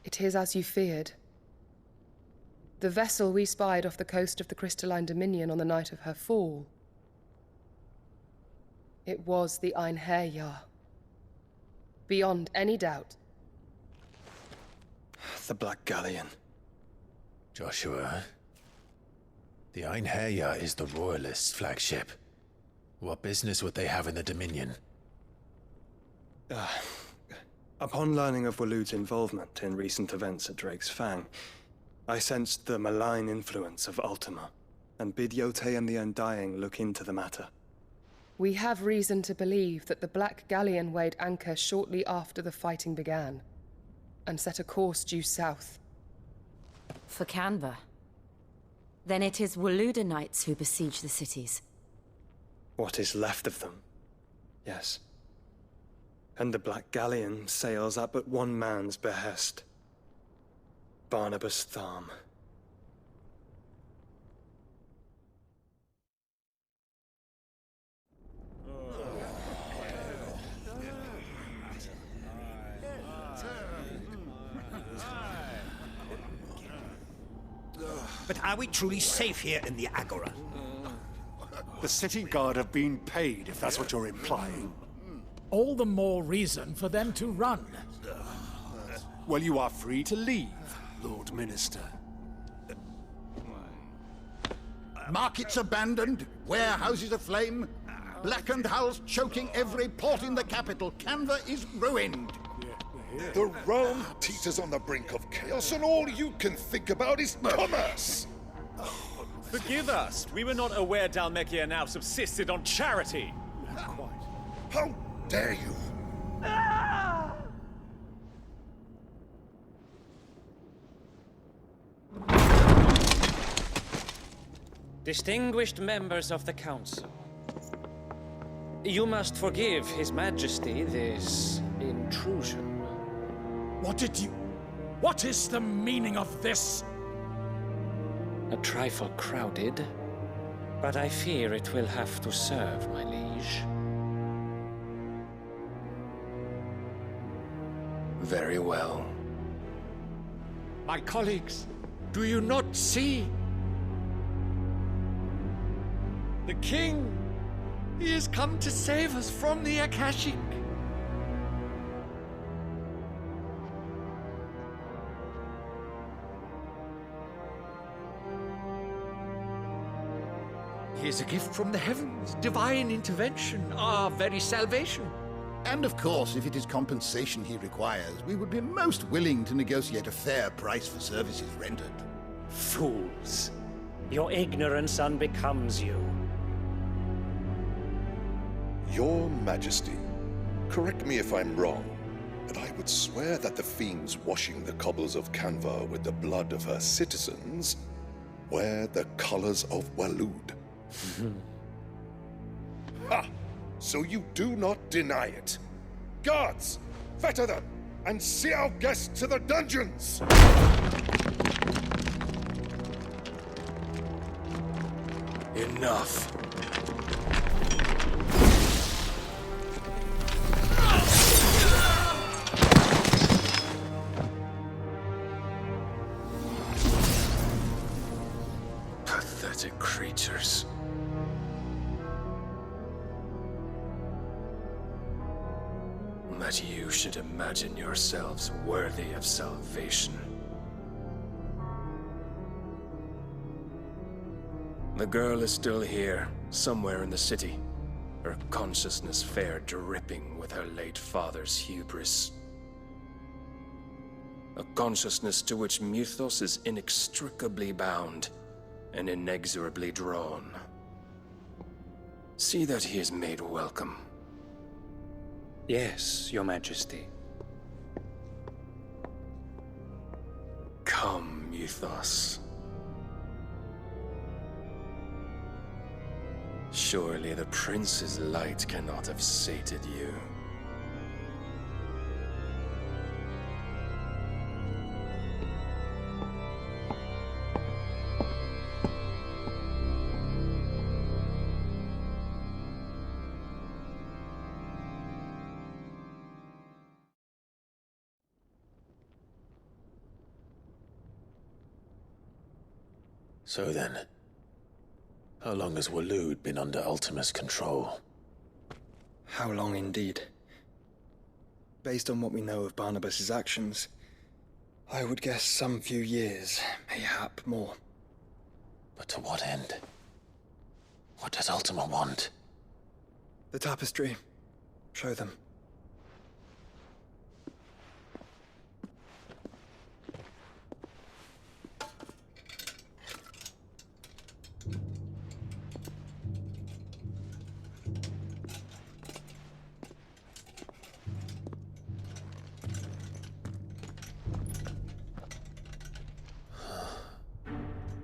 Speaker 12: It is as you feared. The vessel we spied off the coast of the Crystalline Dominion on the night of her fall. It was the Einherjar. Beyond any doubt.
Speaker 7: The Black Galleon.
Speaker 1: Joshua, the Einherjar is the Royalists' flagship. What business would they have in the Dominion?
Speaker 7: Upon learning of Waloed's involvement in recent events at Drake's Fang, I sensed the malign influence of Ultima, and bid Yotei and the Undying look into the matter.
Speaker 12: We have reason to believe that the Black Galleon weighed anchor shortly after the fighting began, and set a course due south.
Speaker 5: For Canva? Then it is Waloed Knights who besiege the cities.
Speaker 7: What is left of them, yes. And the Black Galleon sails at but one man's behest. Barnabas Tharm.
Speaker 16: But are we truly safe here in the Agora?
Speaker 17: The city guard have been paid, if that's what you're implying.
Speaker 25: All the more reason for them to run.
Speaker 17: Well, you are free to leave, Lord Minister.
Speaker 16: Markets abandoned, warehouses aflame, blackened hulls choking every port in the capital. Canva is ruined.
Speaker 26: The realm teeters on the brink of chaos, and all you can think about is commerce!
Speaker 10: Forgive us. We were not aware Dhalmekia now subsisted on charity.
Speaker 26: How dare you!
Speaker 27: Distinguished members of the Council, you must forgive His Majesty this intrusion.
Speaker 25: What is the meaning of this?
Speaker 27: A trifle crowded, but I fear it will have to serve, my liege.
Speaker 11: Very well.
Speaker 13: My colleagues, do you not see? The king! He has come to save us from the Akashic! He is a gift from the heavens, divine intervention, our very salvation.
Speaker 16: And of course, if it is compensation he requires, we would be most willing to negotiate a fair price for services rendered.
Speaker 27: Fools! Your ignorance unbecomes you.
Speaker 26: Your Majesty, correct me if I'm wrong, but I would swear that the fiends washing the cobbles of Canva with the blood of her citizens wear the colors of Waloed. Ha! So you do not deny it. Guards, fetter them, and see our guests to the dungeons!
Speaker 11: Enough. Pathetic creatures. That you should imagine yourselves worthy of salvation. The girl is still here, somewhere in the city, her consciousness fair dripping with her late father's hubris. A consciousness to which Mythos is inextricably bound and inexorably drawn. See that he is made welcome.
Speaker 27: Yes, Your Majesty.
Speaker 11: Come, Mythos. Surely the prince's light cannot have sated you.
Speaker 1: So then, how long has Waloed been under Ultima's control?
Speaker 7: How long indeed? Based on what we know of Barnabas's actions, I would guess some few years, mayhap more.
Speaker 1: But to what end? What does Ultima want?
Speaker 7: The tapestry. Show them.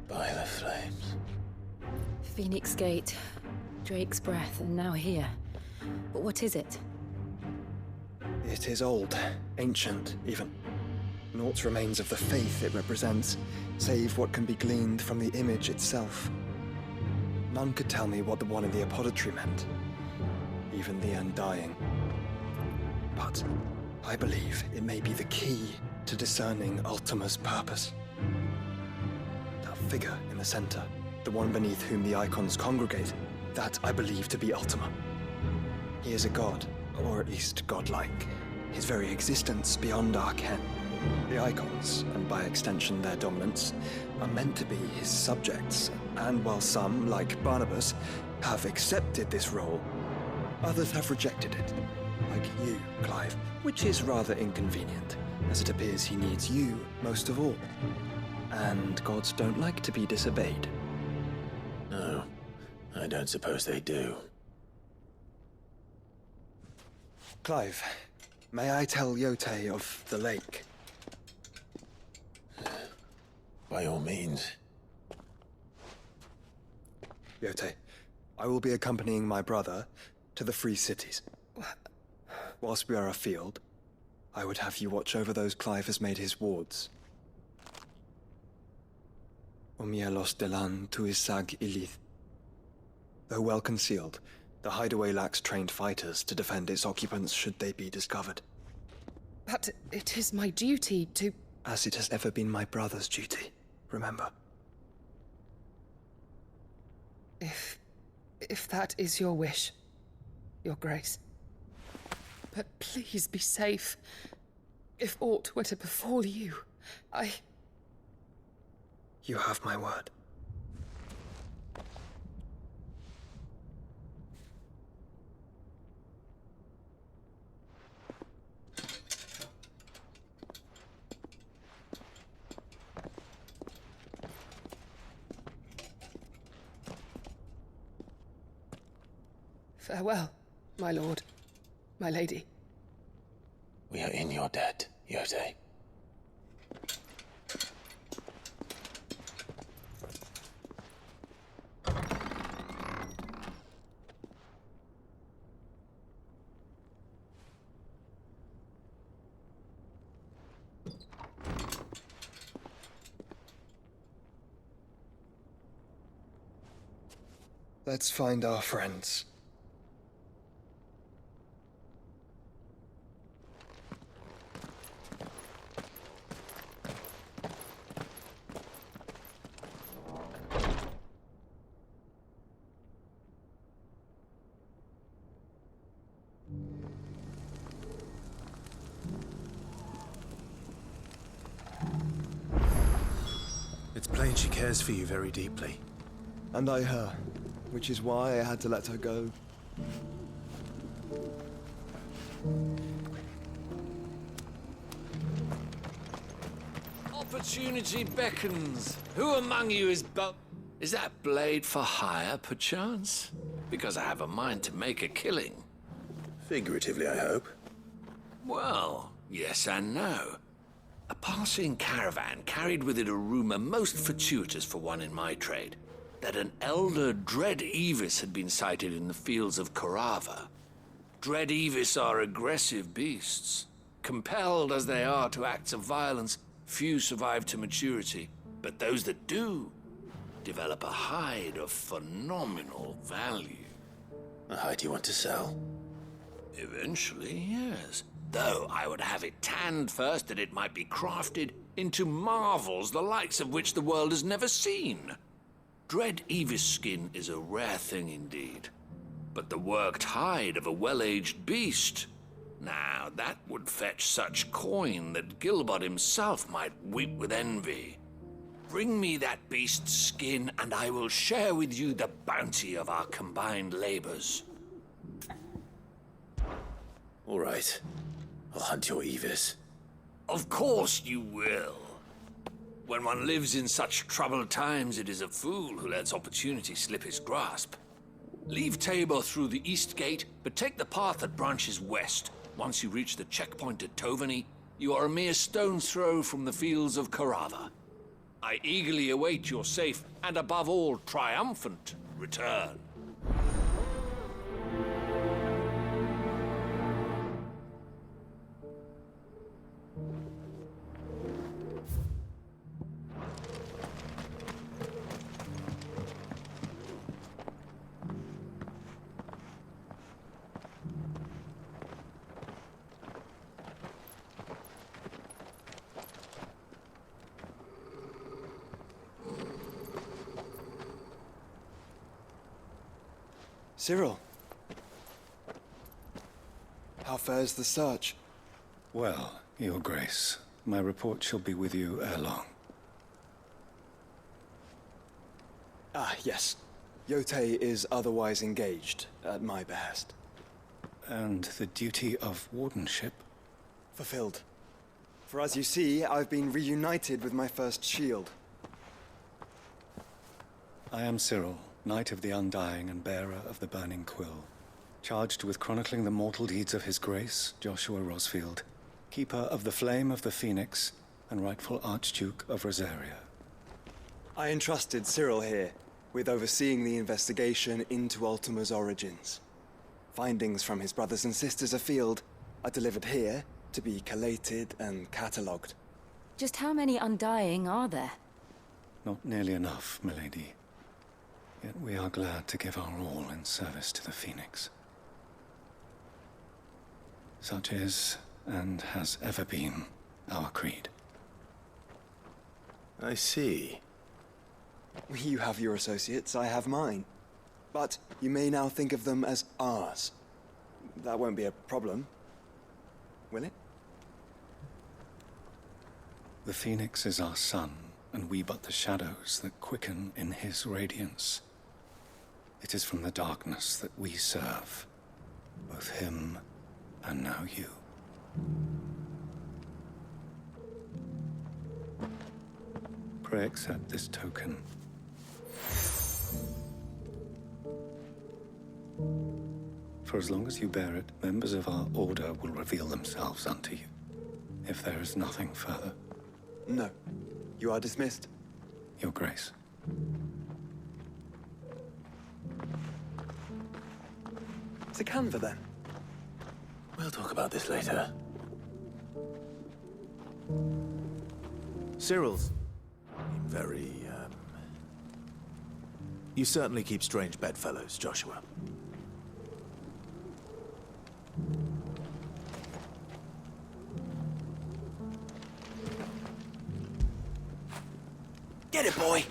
Speaker 1: By the flames.
Speaker 5: Phoenix Gate, Drake's Breath, and now here. But what is it?
Speaker 7: It is old, ancient, even. Naught remains of the faith it represents, save what can be gleaned from the image itself. None could tell me what the one in the apothecary meant, even the Undying. But I believe it may be the key to discerning Ultima's purpose. That figure in the center, the one beneath whom the icons congregate, that I believe to be Ultima. He is a god, or at least godlike. His very existence beyond our ken. The icons, and by extension their dominance, are meant to be his subjects, and while some, like Barnabas, have accepted this role, others have rejected it. Like you, Clive, which is rather inconvenient, as it appears he needs you most of all. And gods don't like to be disobeyed.
Speaker 1: No, I don't suppose they do.
Speaker 7: Clive, may I tell Yote of the lake?
Speaker 1: By all means.
Speaker 7: Yote, I will be accompanying my brother to the Free Cities. Whilst we are afield, I would have you watch over those Clive has made his wards. Omielos delan tuisag ilith. Though well concealed, the hideaway lacks trained fighters to defend its occupants should they be discovered.
Speaker 12: But it is my duty to...
Speaker 7: As it has ever been my brother's duty, remember.
Speaker 12: If that is your wish, Your Grace. But please be safe. If aught were to befall you,
Speaker 7: You have my word.
Speaker 12: Farewell, my lord, my lady.
Speaker 1: We are in your debt, Yotei.
Speaker 7: Let's find our friends.
Speaker 8: It's plain she cares for you very deeply.
Speaker 7: And I her, which is why I had to let her go.
Speaker 13: Opportunity beckons. Who among you is Is that blade for hire, perchance? Because I have a mind to make a killing.
Speaker 1: Figuratively, I hope.
Speaker 13: Well, yes and no. A passing caravan carried with it a rumor most fortuitous for one in my trade, that an elder Dread Evis had been sighted in the fields of Carava. Dread Evis are aggressive beasts. Compelled as they are to acts of violence, few survive to maturity, but those that do develop a hide of phenomenal value.
Speaker 1: A hide you want to sell?
Speaker 13: Eventually, yes. Though I would have it tanned first that it might be crafted into marvels the likes of which the world has never seen. Dread Evis skin is a rare thing indeed. But the worked hide of a well-aged beast, now that would fetch such coin that Gilbert himself might weep with envy. Bring me that beast's skin and I will share with you the bounty of our combined labors.
Speaker 1: All right. I'll hunt your Evis.
Speaker 13: Of course you will. When one lives in such troubled times, it is a fool who lets opportunity slip his grasp. Leave Tabor through the east gate, but take the path that branches west. Once you reach the checkpoint at Tovani, you are a mere stone's throw from the fields of Carava. I eagerly await your safe, and above all, triumphant return.
Speaker 7: Cyril. How fares the search?
Speaker 17: Well, Your Grace, my report shall be with you ere long.
Speaker 7: Ah, yes. Yotei is otherwise engaged, at my behest.
Speaker 17: And the duty of wardenship?
Speaker 7: Fulfilled. For as you see, I've been reunited with my first shield.
Speaker 17: I am Cyril, Knight of the Undying and bearer of the Burning Quill, charged with chronicling the mortal deeds of His Grace, Joshua Rosfield, keeper of the Flame of the Phoenix and rightful Archduke of Rosaria.
Speaker 7: I entrusted Cyril here with overseeing the investigation into Ultima's origins. Findings from his brothers and sisters afield are delivered here to be collated and catalogued.
Speaker 2: Just how many Undying are there?
Speaker 17: Not nearly enough, milady. Yet we are glad to give our all in service to the Phoenix. Such is, and has ever been, our creed.
Speaker 1: I see.
Speaker 2: You have your associates, I have mine. But you may now think of them as ours. That won't be a problem, will it?
Speaker 17: The Phoenix is our sun, and we but the shadows that quicken in his radiance. It is from the darkness that we serve, both him and now you. Pray accept this token. For as long as you bear it, members of our order will reveal themselves unto you. If there is nothing further.
Speaker 2: No. You are dismissed.
Speaker 17: Your Grace.
Speaker 2: To Canva, then.
Speaker 1: We'll talk about this later. Cyril's very, You certainly keep strange bedfellows, Joshua.
Speaker 2: Get it, boy!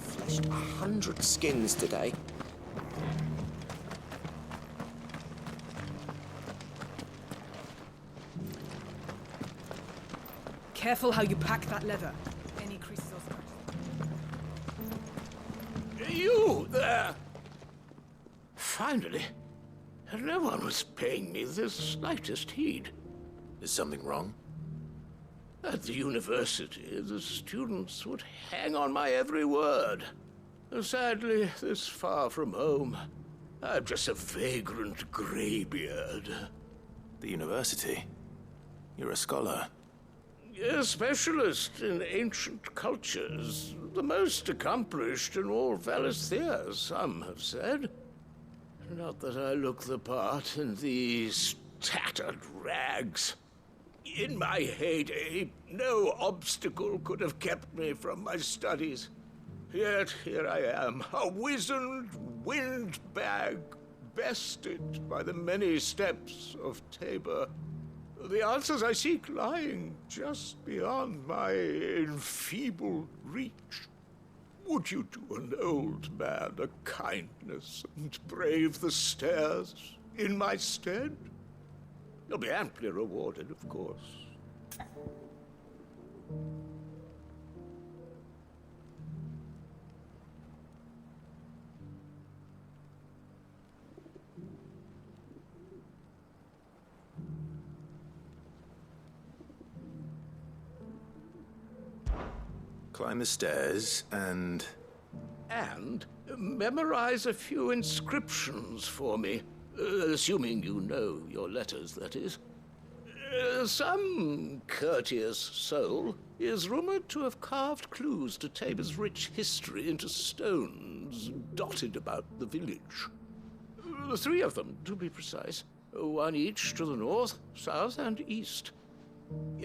Speaker 18: Fleshed 100 skins today.
Speaker 19: Careful how you pack that leather. Any creases or scratches.
Speaker 13: You there! Finally. No one was paying me the slightest heed.
Speaker 1: Is something wrong?
Speaker 13: At the university, the students would hang on my every word. Sadly, this far from home, I'm just a vagrant greybeard.
Speaker 1: The university? You're a scholar.
Speaker 13: A specialist in ancient cultures. The most accomplished in all Valisthea, some have said. Not that I look the part in these tattered rags. In my heyday, no obstacle could have kept me from my studies. Yet here I am, a wizened windbag, bested by the many steps of Tabor. The answers I seek lying just beyond my enfeebled reach. Would you do an old man a kindness and brave the stairs in my stead? You'll be amply rewarded, of course.
Speaker 1: Climb the stairs and...
Speaker 13: And memorize a few inscriptions for me. Assuming you know your letters, that is. Some courteous soul is rumored to have carved clues to Tabor's rich history into stones dotted about the village. 3 of them, to be precise. 1 each to the north, south, and east.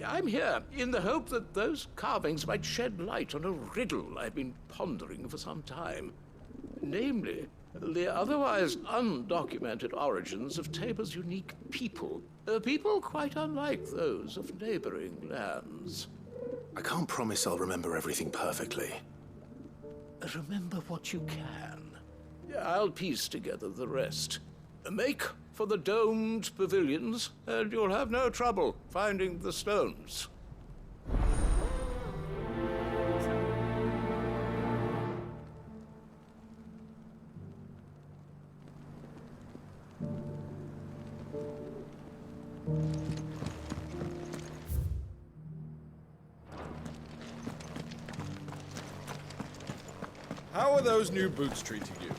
Speaker 13: I'm here in the hope that those carvings might shed light on a riddle I've been pondering for some time. Namely, the otherwise undocumented origins of Tabor's unique people. People quite unlike those of neighboring lands.
Speaker 1: I can't promise I'll remember everything perfectly.
Speaker 13: Remember what you can. I'll piece together the rest. Make for the domed pavilions, and you'll have no trouble finding the stones.
Speaker 10: How are those new boots treating you?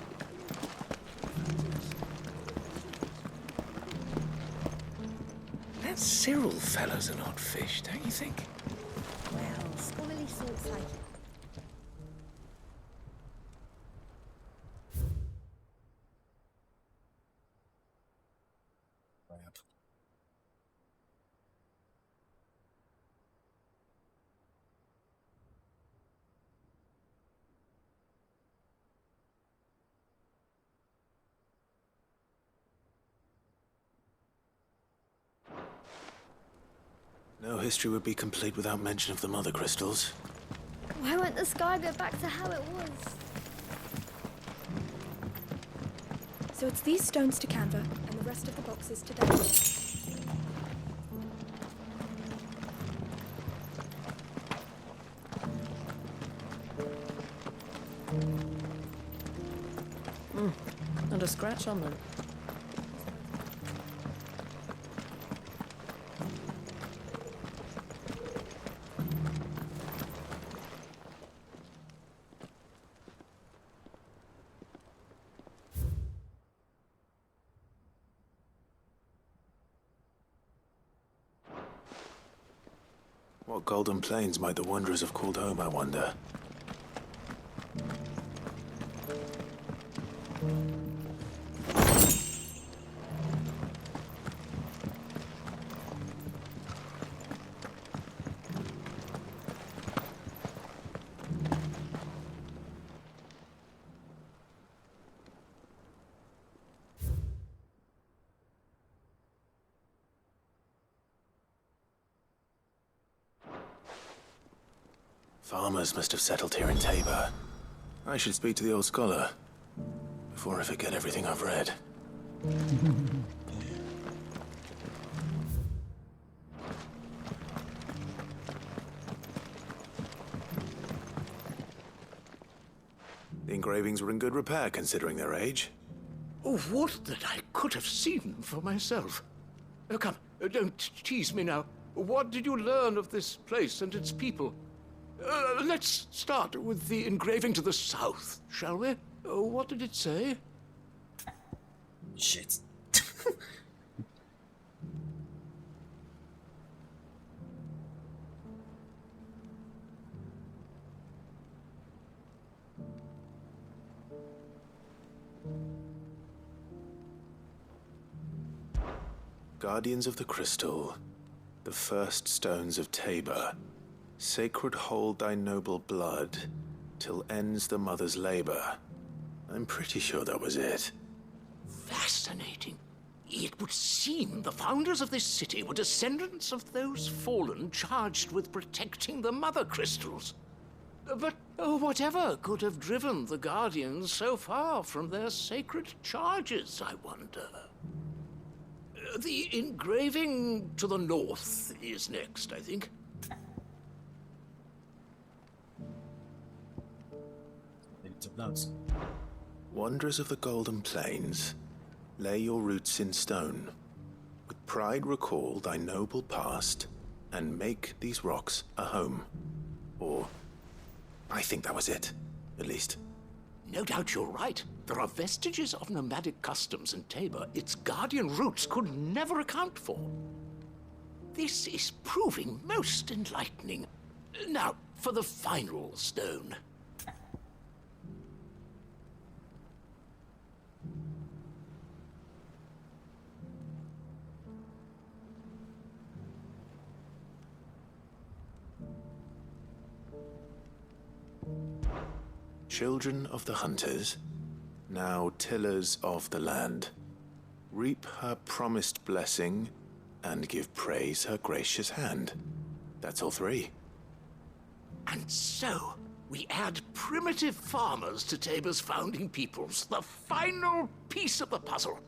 Speaker 4: Cyril fella's an odd fish, don't you think?
Speaker 6: Well, scholarly sorts like it.
Speaker 1: No history would be complete without mention of the mother crystals.
Speaker 6: Why won't the sky go back to how it was?
Speaker 14: So it's these stones to Canva, and the rest of the boxes to Dad.
Speaker 15: Not a scratch on them.
Speaker 1: What golden plains might the wanderers have called home, I wonder? Farmers must have settled here in Tabor. I should speak to the old scholar before I forget everything I've read. The engravings were in good repair considering their age.
Speaker 13: Oh, would that I could have seen them for myself. Oh, come, don't tease me now. What did you learn of this place and its people? Let's start with the engraving to the south, shall we? What did it say?
Speaker 3: Shit.
Speaker 1: Guardians of the Crystal, the first stones of Tabor. Sacred hold thy noble blood, till ends the mother's labor. I'm pretty sure that was it.
Speaker 13: Fascinating. It would seem the founders of this city were descendants of those fallen charged with protecting the mother crystals. But whatever could have driven the Guardians so far from their sacred charges, I wonder? The engraving to the north is next, I think.
Speaker 3: Took notes.
Speaker 1: Wanderers of the Golden Plains, lay your roots in stone. With pride recall thy noble past, and make these rocks a home. Or, I think that was it, at least.
Speaker 13: No doubt you're right. There are vestiges of nomadic customs in Tabor its guardian roots could never account for. This is proving most enlightening. Now, for the final stone.
Speaker 1: Children of the hunters, now tillers of the land, reap her promised blessing and give praise her gracious hand. That's all three.
Speaker 13: And so, we add primitive farmers to Tabor's founding peoples, the final piece of the puzzle.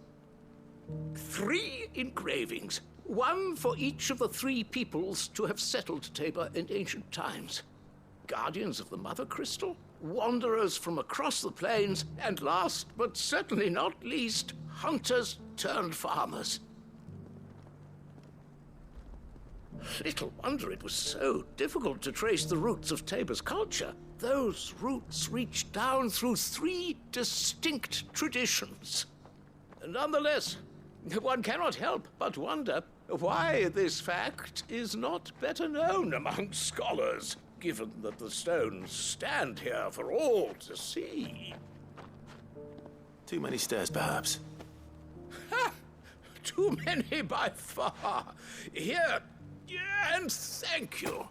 Speaker 13: 3 engravings, one for each of the 3 peoples to have settled Tabor in ancient times. Guardians of the Mother Crystal, wanderers from across the plains, and last but certainly not least, hunters turned farmers. Little wonder it was so difficult to trace the roots of Tabor's culture. Those roots reach down through 3 distinct traditions. Nonetheless, one cannot help but wonder why this fact is not better known among scholars, given that the stones stand here for all to see.
Speaker 1: Too many stairs, perhaps.
Speaker 13: Ha! Too many by far. Here, and thank you.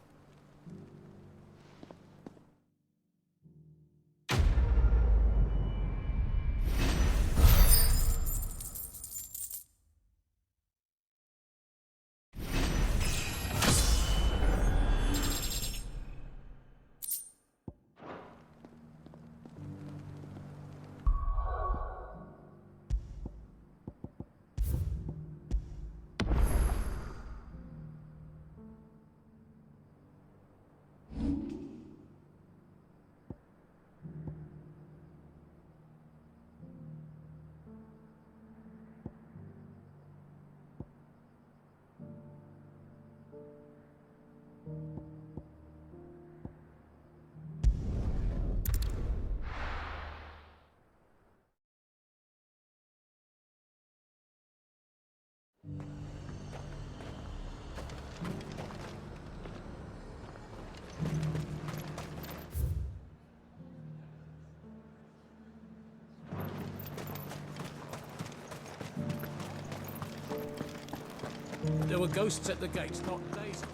Speaker 10: There were ghosts at the gates not days ago.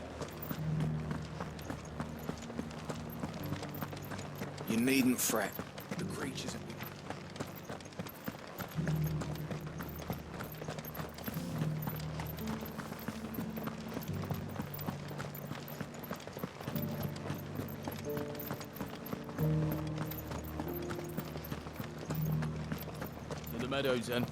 Speaker 4: You needn't fret. The creatures have been...
Speaker 10: In the meadows, then.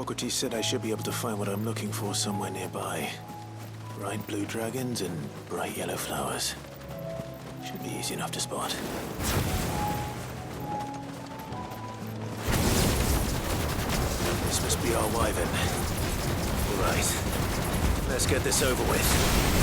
Speaker 1: Hippocrates said I should be able to find what I'm looking for somewhere nearby. Bright blue dragons and bright yellow flowers. Should be easy enough to spot. This must be our wyvern. All right, let's get this over with.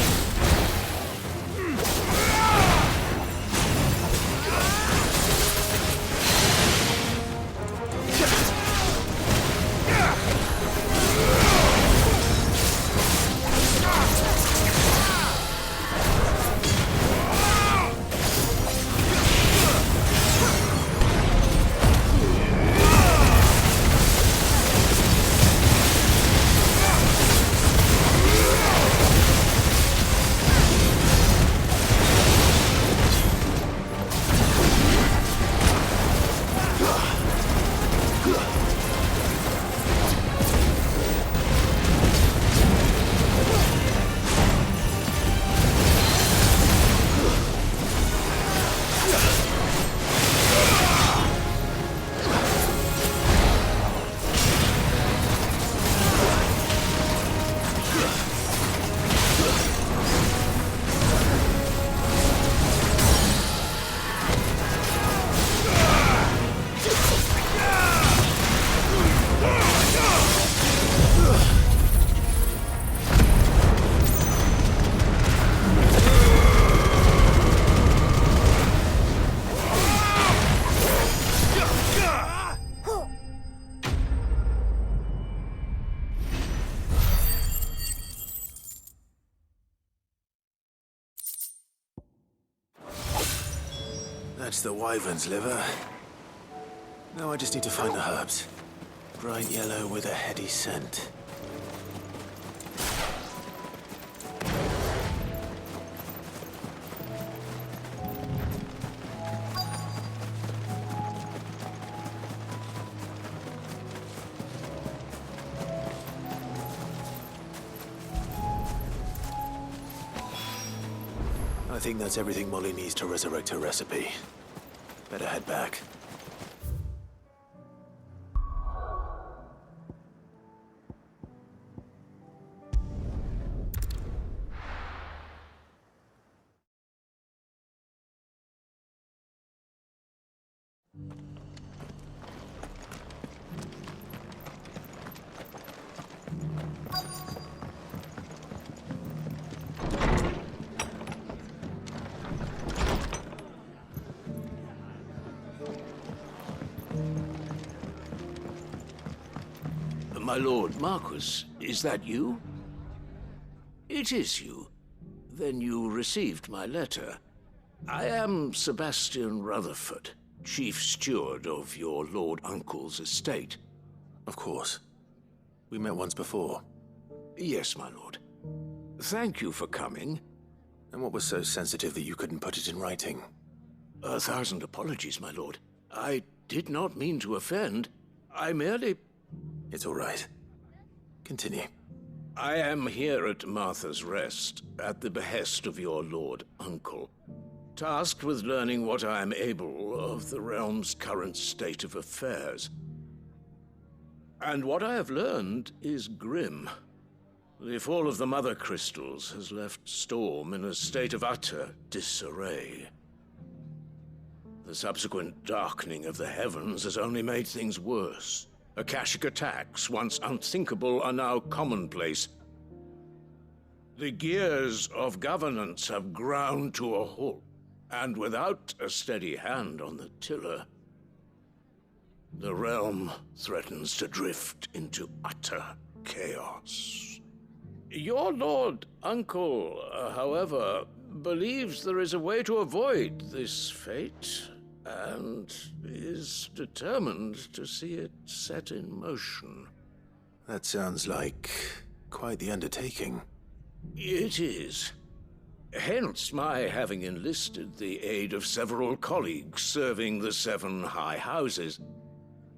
Speaker 1: That's the wyvern's liver. Now I just need to find the herbs. Bright yellow with a heady scent. I think that's everything Molly needs to resurrect her recipe. Better head back.
Speaker 13: My lord Marquis, is that you? It is you. Then you received my letter. I am Sebastian Rutherford, chief steward of your lord uncle's estate.
Speaker 1: Of course. We met once before.
Speaker 13: Yes, my lord. Thank you for coming.
Speaker 1: And what was so sensitive that you couldn't put it in writing?
Speaker 13: 1,000 apologies, my lord. I did not mean to offend. I merely...
Speaker 1: It's all right. Continue.
Speaker 13: I am here at Martha's Rest, at the behest of your lord uncle, tasked with learning what I am able of the realm's current state of affairs. And what I have learned is grim. The fall of the Mother Crystals has left Storm in a state of utter disarray. The subsequent darkening of the heavens has only made things worse. Akashic attacks, once unthinkable, are now commonplace. The gears of governance have ground to a halt, and without a steady hand on the tiller, the realm threatens to drift into utter chaos. Your lord uncle, however, believes there is a way to avoid this fate, and is determined to see it set in motion.
Speaker 1: That sounds like quite the undertaking.
Speaker 13: It is. Hence my having enlisted the aid of several colleagues serving the 7 high houses.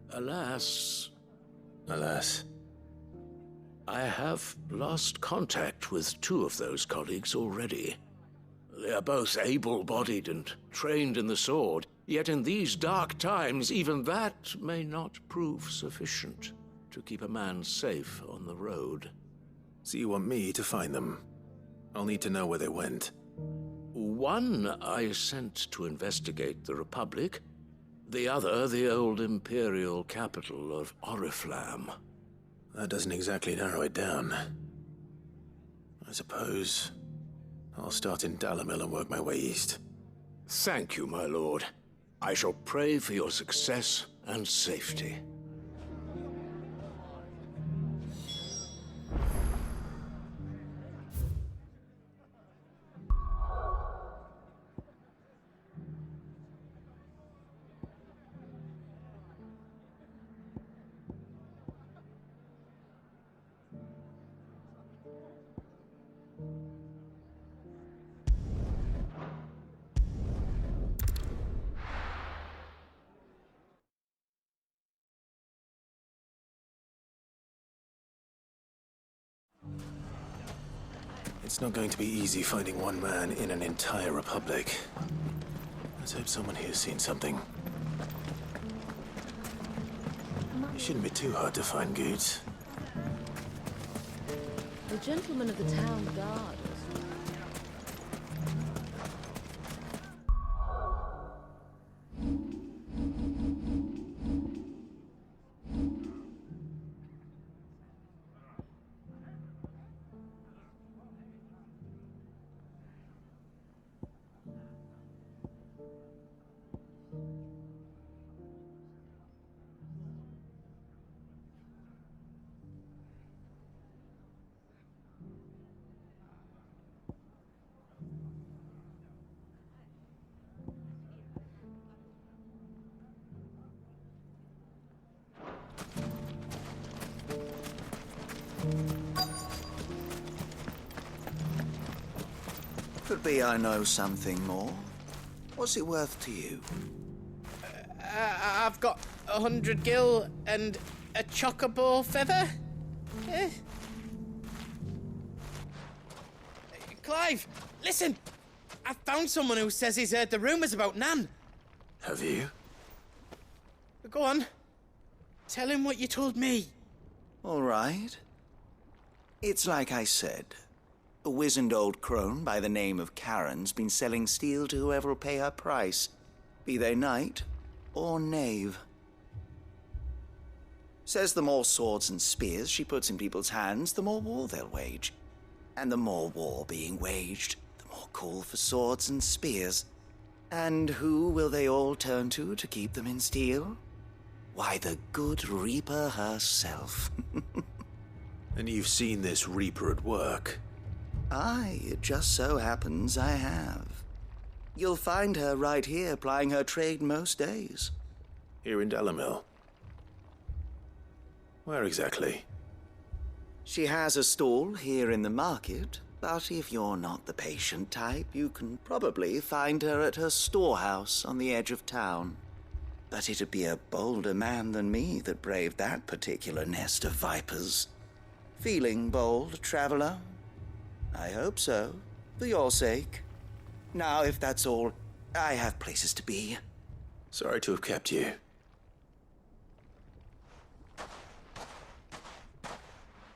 Speaker 13: Alas, I have lost contact with 2 of those colleagues already. They are both able-bodied and trained in the sword, yet in these dark times, even that may not prove sufficient to keep a man safe on the road.
Speaker 1: So you want me to find them? I'll need to know where they went.
Speaker 13: One I sent to investigate the Republic, the other the old Imperial capital of Oriflamme.
Speaker 1: That doesn't exactly narrow it down. I suppose I'll start in Dalamil and work my way east.
Speaker 13: Thank you, my lord. I shall pray for your success and safety.
Speaker 1: It's not going to be easy finding one man in an entire republic. Let's hope someone here's seen something. It shouldn't be too hard to find goods.
Speaker 15: The gentleman of the town guard.
Speaker 9: Could be I know something more. What's it worth to you?
Speaker 20: I've got 100 gil and a chocobo feather. Clive, listen! I found someone who says he's heard the rumours about Nan.
Speaker 1: Have you?
Speaker 20: Go on. Tell him what you told me.
Speaker 9: All right. It's like I said. A wizened old crone by the name of Karen's been selling steel to whoever will pay her price, be they knight or knave. Says the more swords and spears she puts in people's hands, the more war they'll wage. And the more war being waged, the more call for swords and spears. And who will they all turn to keep them in steel? Why, the good Reaper herself.
Speaker 1: And you've seen this Reaper at work?
Speaker 9: Aye, it just so happens I have. You'll find her right here plying her trade most days.
Speaker 1: Here in Delamil? Where exactly?
Speaker 9: She has a stall here in the market, but if you're not the patient type, you can probably find her at her storehouse on the edge of town. But it'd be a bolder man than me that braved that particular nest of vipers. Feeling bold, traveler? I hope so, for your sake. Now, if that's all, I have places to be.
Speaker 1: Sorry to have kept you.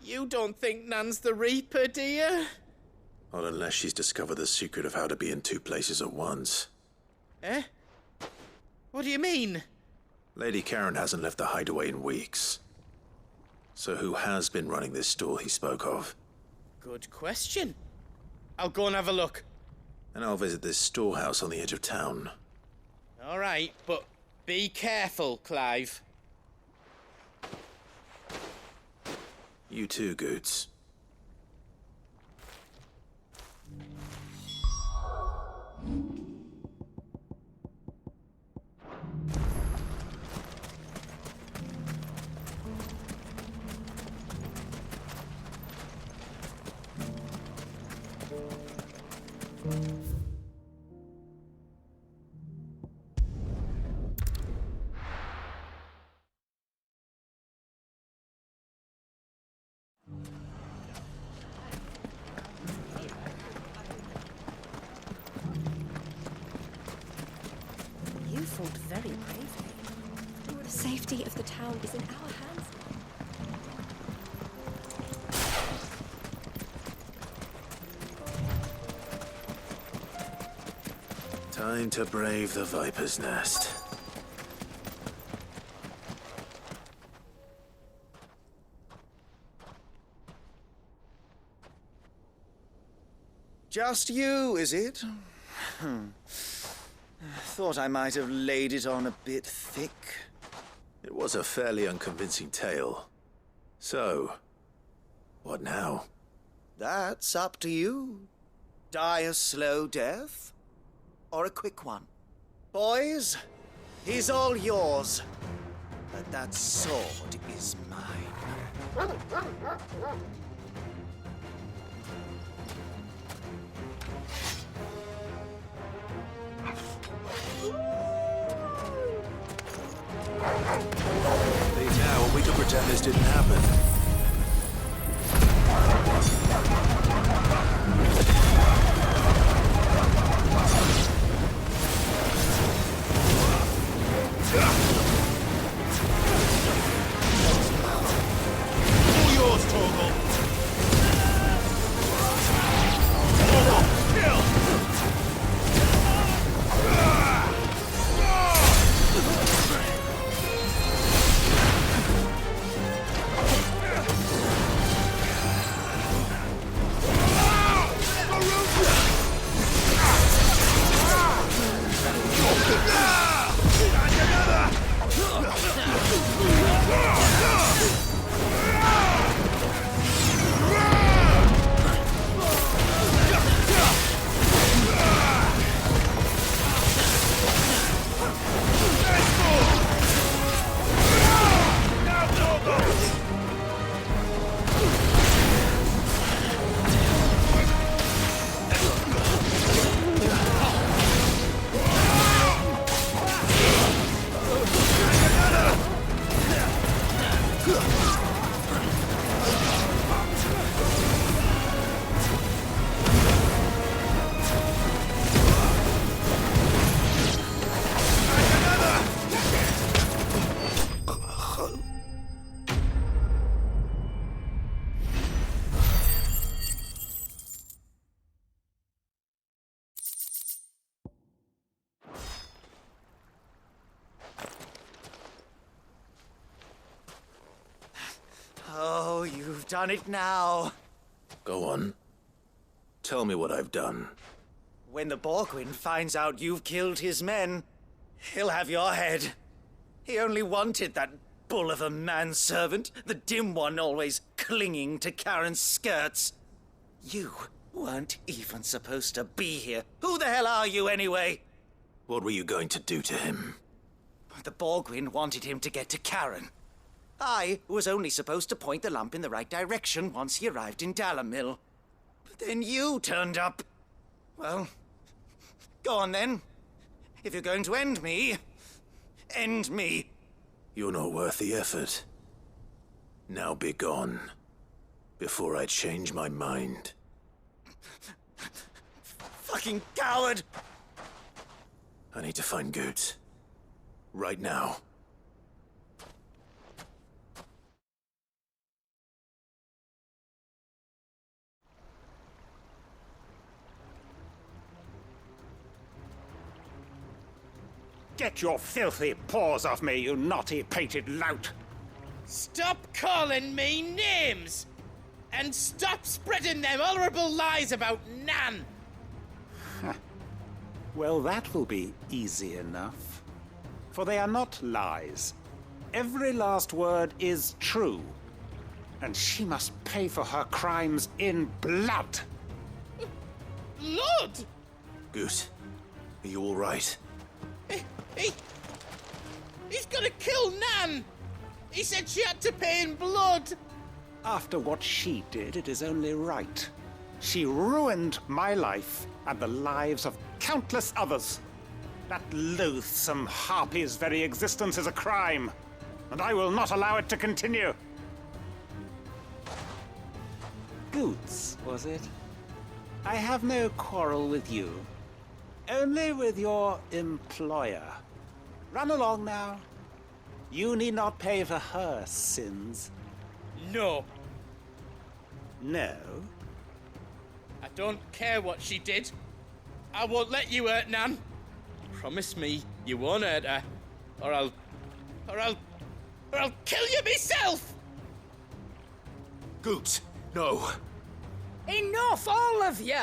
Speaker 20: You don't think Nan's the Reaper, do you?
Speaker 1: Not unless she's discovered the secret of how to be in two places at once.
Speaker 20: Eh? What do you mean?
Speaker 1: Lady Karen hasn't left the hideaway in weeks. So who has been running this store he spoke of?
Speaker 20: Good question. I'll go and have a look.
Speaker 1: And I'll visit this storehouse on the edge of town.
Speaker 20: All right, but be careful, Clive.
Speaker 1: You too, Goots.
Speaker 15: You fought very bravely.
Speaker 14: The safety of the town is in our hands.
Speaker 1: Time to brave the Viper's Nest.
Speaker 9: Just you, is it? Thought I might have laid it on a bit thick.
Speaker 1: It was a fairly unconvincing tale. So, what now?
Speaker 9: That's up to you. Die a slow death, or a quick one. Boys, he's all yours. But that sword is mine.
Speaker 1: Please now, we could pretend this didn't happen.
Speaker 10: All yours, Torgal! Kill!
Speaker 9: done it now.
Speaker 1: Go on. Tell me what I've done.
Speaker 9: When the Borgwyn finds out you've killed his men, he'll have your head. He only wanted that bull of a manservant, the dim one always clinging to Karen's skirts. You weren't even supposed to be here. Who the hell are you anyway?
Speaker 1: What were you going to do to him?
Speaker 9: The Borgwyn wanted him to get to Karen. I was only supposed to point the lamp in the right direction once he arrived in Dalamil. But then you turned up. Well, go on then. If you're going to end me, end me.
Speaker 1: You're not worth the effort. Now be gone, before I change my mind.
Speaker 9: Fucking coward!
Speaker 1: I need to find Goots. Right now.
Speaker 10: Get your filthy paws off me, you naughty-pated lout!
Speaker 20: Stop calling me names! And stop spreading them horrible lies about Nan!
Speaker 10: Well, that will be easy enough. For they are not lies. Every last word is true. And she must pay for her crimes in blood.
Speaker 20: Blood?
Speaker 1: Goot, are you all right?
Speaker 20: He's gonna kill Nan! He said she had to pay in blood!
Speaker 10: After what she did, it is only right. She ruined my life and the lives of countless others. That loathsome harpy's very existence is a crime, and I will not allow it to continue. Goots, was it? I have no quarrel with you. Only with your employer. Run along now. You need not pay for her sins.
Speaker 20: No.
Speaker 10: No?
Speaker 20: I don't care what she did. I won't let you hurt Nan. Promise me you won't hurt her, or I'll kill you myself!
Speaker 1: Goots, no.
Speaker 15: Enough, all of you!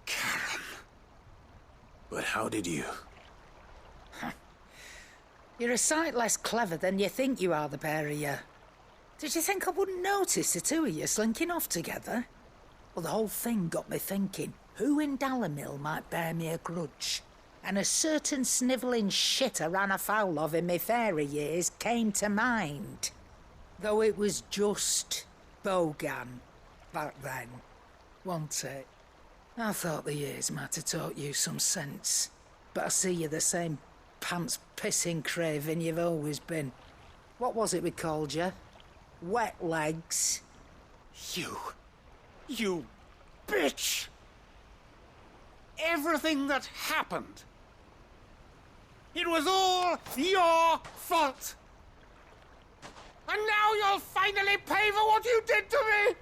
Speaker 1: Karen. But how did you?
Speaker 15: You're a sight less clever than you think you are, the pair of you. Did you think I wouldn't notice the two of you slinking off together? Well, the whole thing got me thinking, who in Dalamil might bear me a grudge? And a certain snivelling shit I ran afoul of in my fairy years came to mind. Though it was just Bogan back then, wasn't it? I thought the years might have taught you some sense, but I see you're the same pants-pissing craven you've always been. What was it we called you? Wet legs?
Speaker 10: You bitch! Everything that happened, it was all your fault! And now you'll finally pay for what you did to me!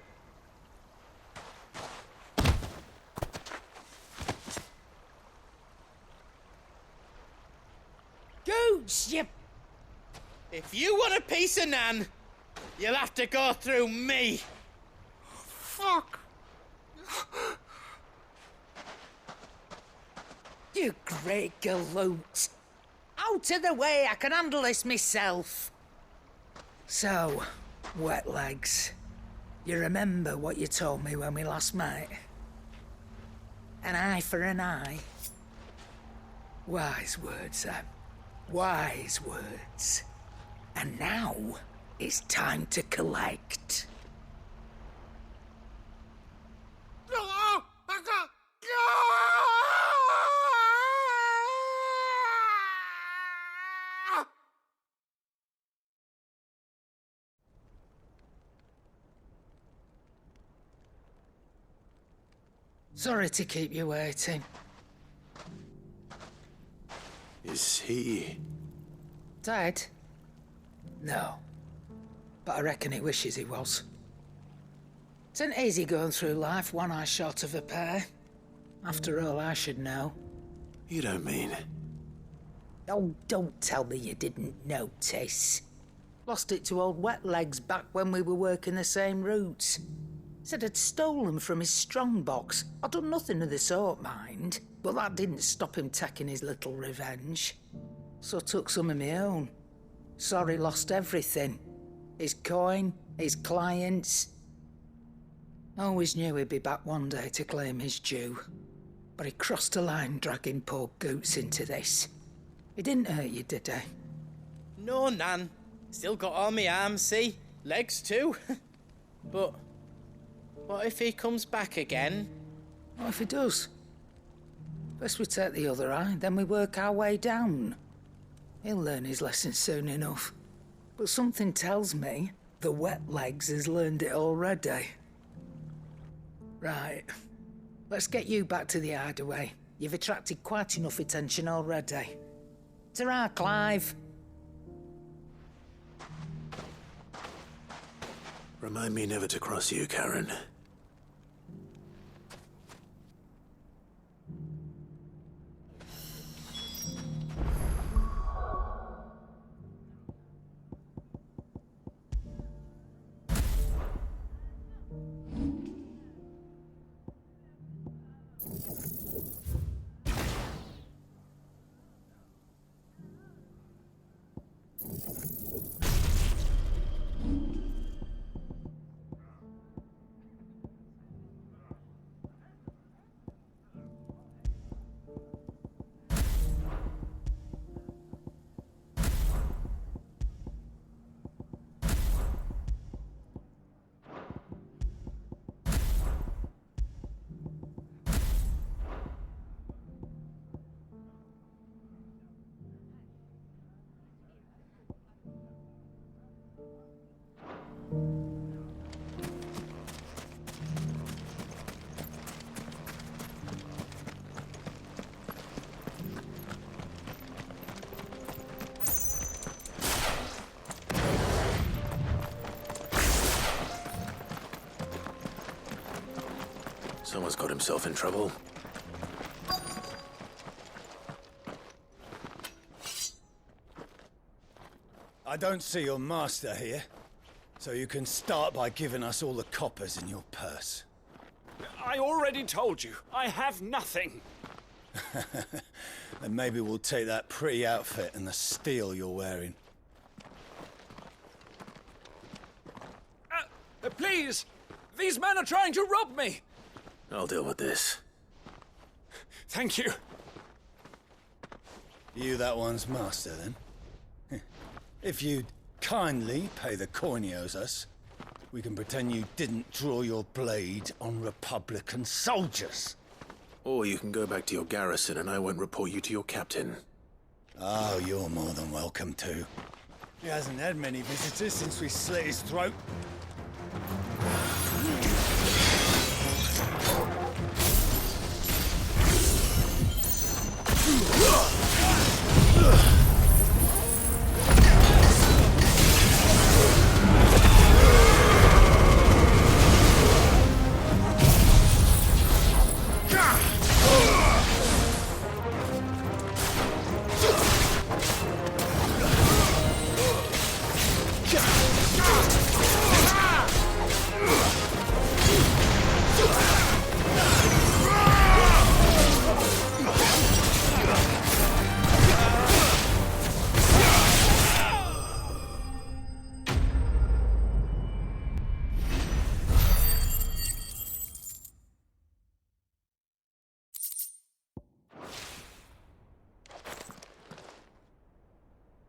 Speaker 15: Goots, you...
Speaker 20: If you want a piece of Nan, you'll have to go through me.
Speaker 10: Fuck!
Speaker 15: You great galoot. Out of the way, I can handle this myself. So, wet legs, you remember what you told me when we last met? An eye for an eye. Wise words, Sam. Wise words. And now, it's time to collect. Sorry to keep you waiting.
Speaker 1: Is he...
Speaker 15: Dead? No. But I reckon he wishes he was. It isn't easy going through life one eye short of a pair. After all, I should know.
Speaker 1: You don't mean...
Speaker 15: Oh, don't tell me you didn't notice. Lost it to old Wet Legs back when we were working the same routes. Said I'd stolen from his strongbox. I'd done nothing of the sort, mind, but that didn't stop him taking his little revenge. So I took some of my own. Sorry, lost everything. His coin, his clients. Always knew he'd be back one day to claim his due. But he crossed a line dragging poor Goots into this. He didn't hurt you, did he?
Speaker 20: No, Nan. Still got all my arms, see? Legs too. But what if he comes back again?
Speaker 15: What if he does? First we take the other eye, then we work our way down. He'll learn his lesson soon enough. But something tells me the Wet Legs has learned it already. Right. Let's get you back to the hideaway. You've attracted quite enough attention already. Ta-ra, Clive.
Speaker 1: Remind me never to cross you, Karen. Someone's got himself in trouble.
Speaker 16: I don't see your master here, so you can start by giving us all the coppers in your purse.
Speaker 11: I already told you, I have nothing.
Speaker 16: Then maybe we'll take that pretty outfit and the steel you're wearing.
Speaker 11: Please! These men are trying to rob me!
Speaker 1: I'll deal with this.
Speaker 11: Thank you.
Speaker 16: You that one's master, then? If you'd kindly pay the coin he owes us, we can pretend you didn't draw your blade on Republican soldiers.
Speaker 1: Or you can go back to your garrison and I won't report you to your captain.
Speaker 16: Oh, you're more than welcome to. He hasn't had many visitors since we slit his throat.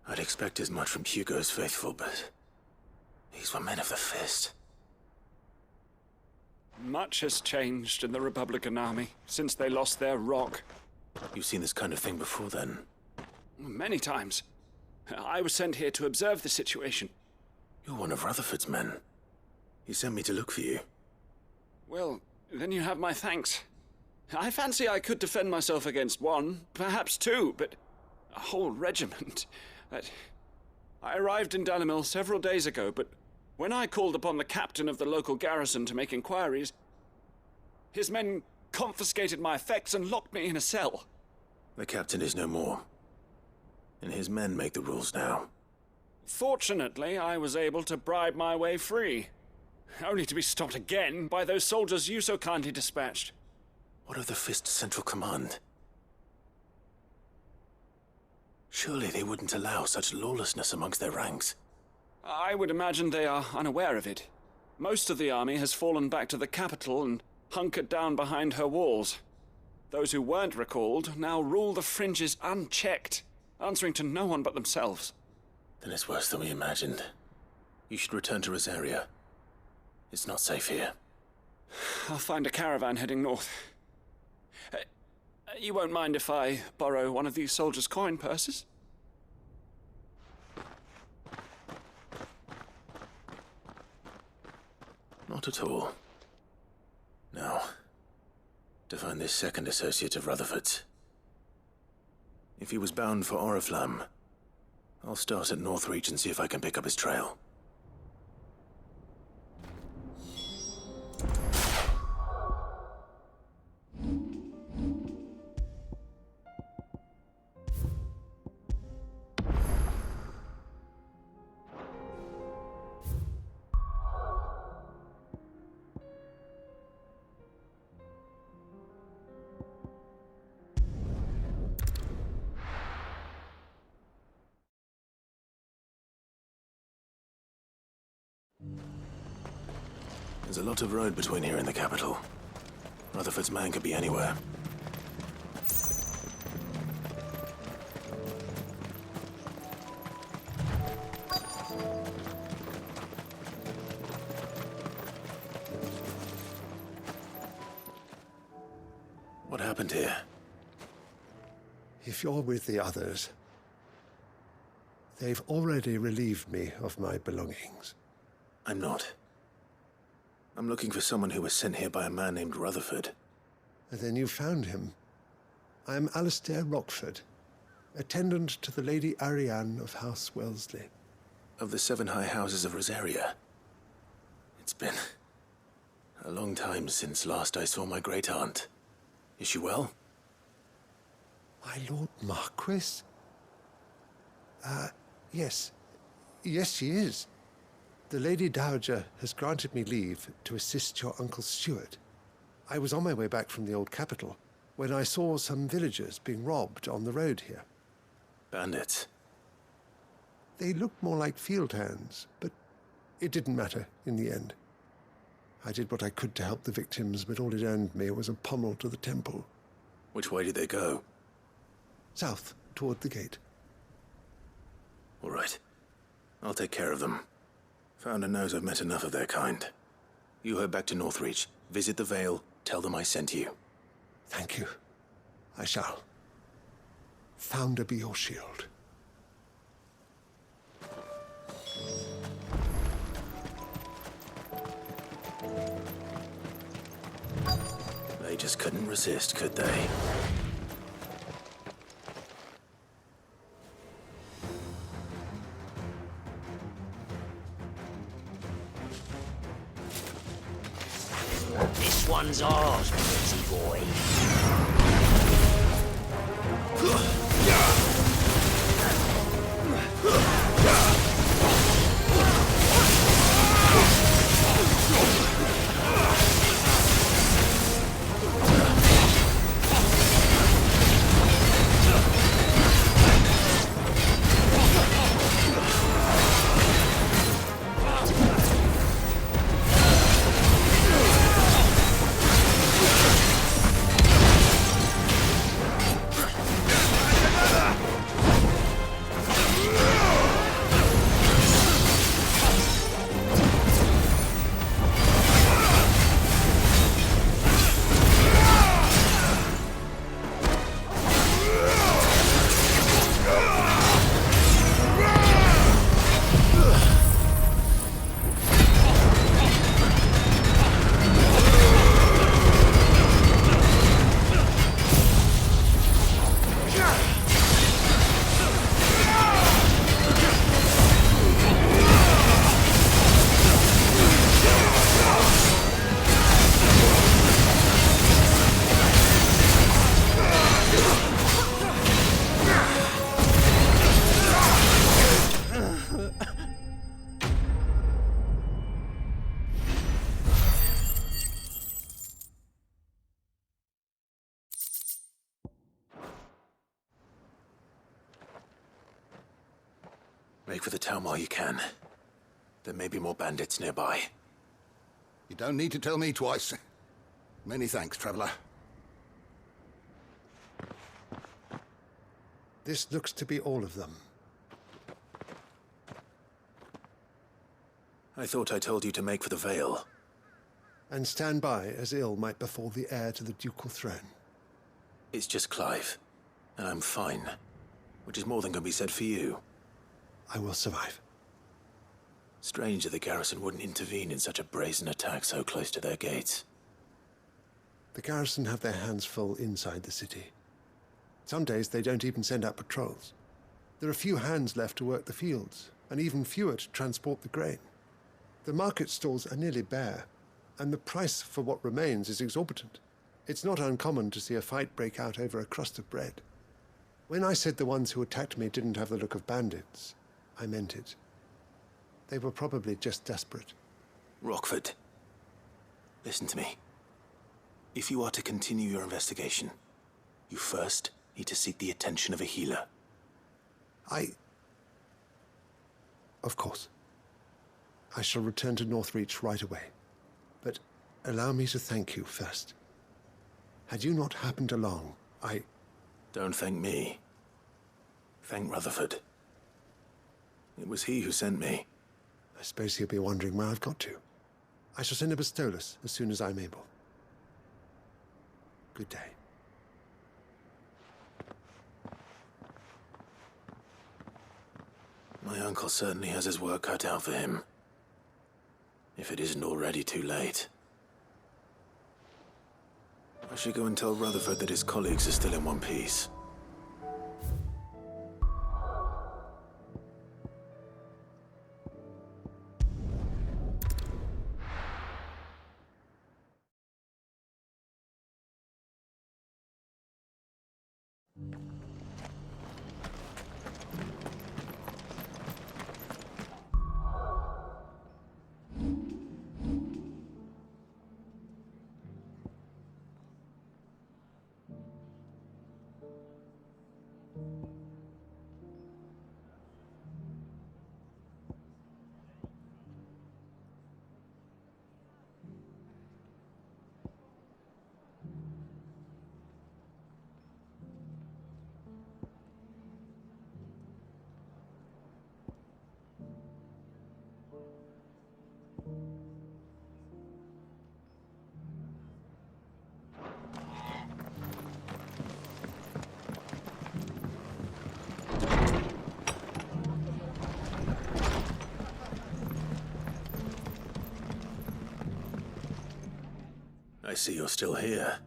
Speaker 1: I'd expect as much from Hugo's faithful, but these were men of the fist.
Speaker 11: Much has changed in the Republican army since they lost their rock.
Speaker 1: You've seen this kind of thing before, then?
Speaker 11: Many times. I was sent here to observe the situation.
Speaker 1: You're one of Rutherford's men. He sent me to look for you.
Speaker 11: Well, then you have my thanks. I fancy I could defend myself against one, perhaps two, but a whole regiment. I arrived in Dalimil several days ago, but when I called upon the captain of the local garrison to make inquiries, his men confiscated my effects and locked me in a cell.
Speaker 1: The captain is no more, and his men make the rules now.
Speaker 11: Fortunately, I was able to bribe my way free, only to be stopped again by those soldiers you so kindly dispatched.
Speaker 1: What of the Fist Central Command? Surely they wouldn't allow such lawlessness amongst their ranks.
Speaker 11: I would imagine they are unaware of it. Most of the army has fallen back to the capital and hunkered down behind her walls. Those who weren't recalled now rule the fringes unchecked, answering to no one but themselves.
Speaker 1: Then it's worse than we imagined. You should return to Rosaria. It's not safe here.
Speaker 11: I'll find a caravan heading north. You won't mind if I borrow one of these soldiers' coin purses?
Speaker 1: Not at all. Now, to find this second associate of Rutherford's. If he was bound for Oriflamme, I'll start at Northreach and see if I can pick up his trail. There's a lot of road between here and the capital. Rutherford's man could be anywhere. What happened here?
Speaker 21: If you're with the others, they've already relieved me of my belongings.
Speaker 1: I'm not. I'm looking for someone who was sent here by a man named Rutherford.
Speaker 21: And then you found him. I am Alistair Rockford, attendant to the Lady Ariane of House Wellesley.
Speaker 1: Of the 7 high houses of Rosaria. It's been a long time since last I saw my great-aunt. Is she well?
Speaker 21: My Lord Marquis? Yes. Yes, she is. The Lady Dowager has granted me leave to assist your Uncle Stuart. I was on my way back from the old capital when I saw some villagers being robbed on the road here.
Speaker 1: Bandits?
Speaker 21: They looked more like field hands, but it didn't matter in the end. I did what I could to help the victims, but all it earned me was a pommel to the temple.
Speaker 1: Which way did they go?
Speaker 21: South, toward the gate.
Speaker 1: All right. I'll take care of them. Founder knows I've met enough of their kind. You head back to Northreach, visit the Vale, tell them I sent you.
Speaker 21: Thank you. I shall. Founder be your shield.
Speaker 1: They just couldn't resist, could they?
Speaker 22: This one's ours, pretty boy.
Speaker 1: Make for the town while you can. There may be more bandits nearby.
Speaker 5: You don't need to tell me twice. Many thanks, traveler.
Speaker 21: This looks to be all of them.
Speaker 1: I thought I told you to make for the Vale.
Speaker 21: And stand by as ill might befall the heir to the ducal throne.
Speaker 1: It's just Clive, and I'm fine. Which is more than can be said for you.
Speaker 21: I will survive.
Speaker 1: Strange that the garrison wouldn't intervene in such a brazen attack so close to their gates.
Speaker 21: The garrison have their hands full inside the city. Some days they don't even send out patrols. There are few hands left to work the fields, and even fewer to transport the grain. The market stalls are nearly bare, and the price for what remains is exorbitant. It's not uncommon to see a fight break out over a crust of bread. When I said the ones who attacked me didn't have the look of bandits, I meant it. They were probably just desperate.
Speaker 1: Rockford, listen to me. If you are to continue your investigation, you first need to seek the attention of a healer.
Speaker 21: Of course. I shall return to Northreach right away. But allow me to thank you first. Had you not happened along,
Speaker 1: Don't thank me. Thank Rutherford. It was he who sent me.
Speaker 21: I suppose he'll be wondering where I've got to. I shall send a Bastolus as soon as I'm able. Good day.
Speaker 1: My uncle certainly has his work cut out for him. If it isn't already too late. I should go and tell Rutherford that his colleagues are still in one piece. I see you're still here.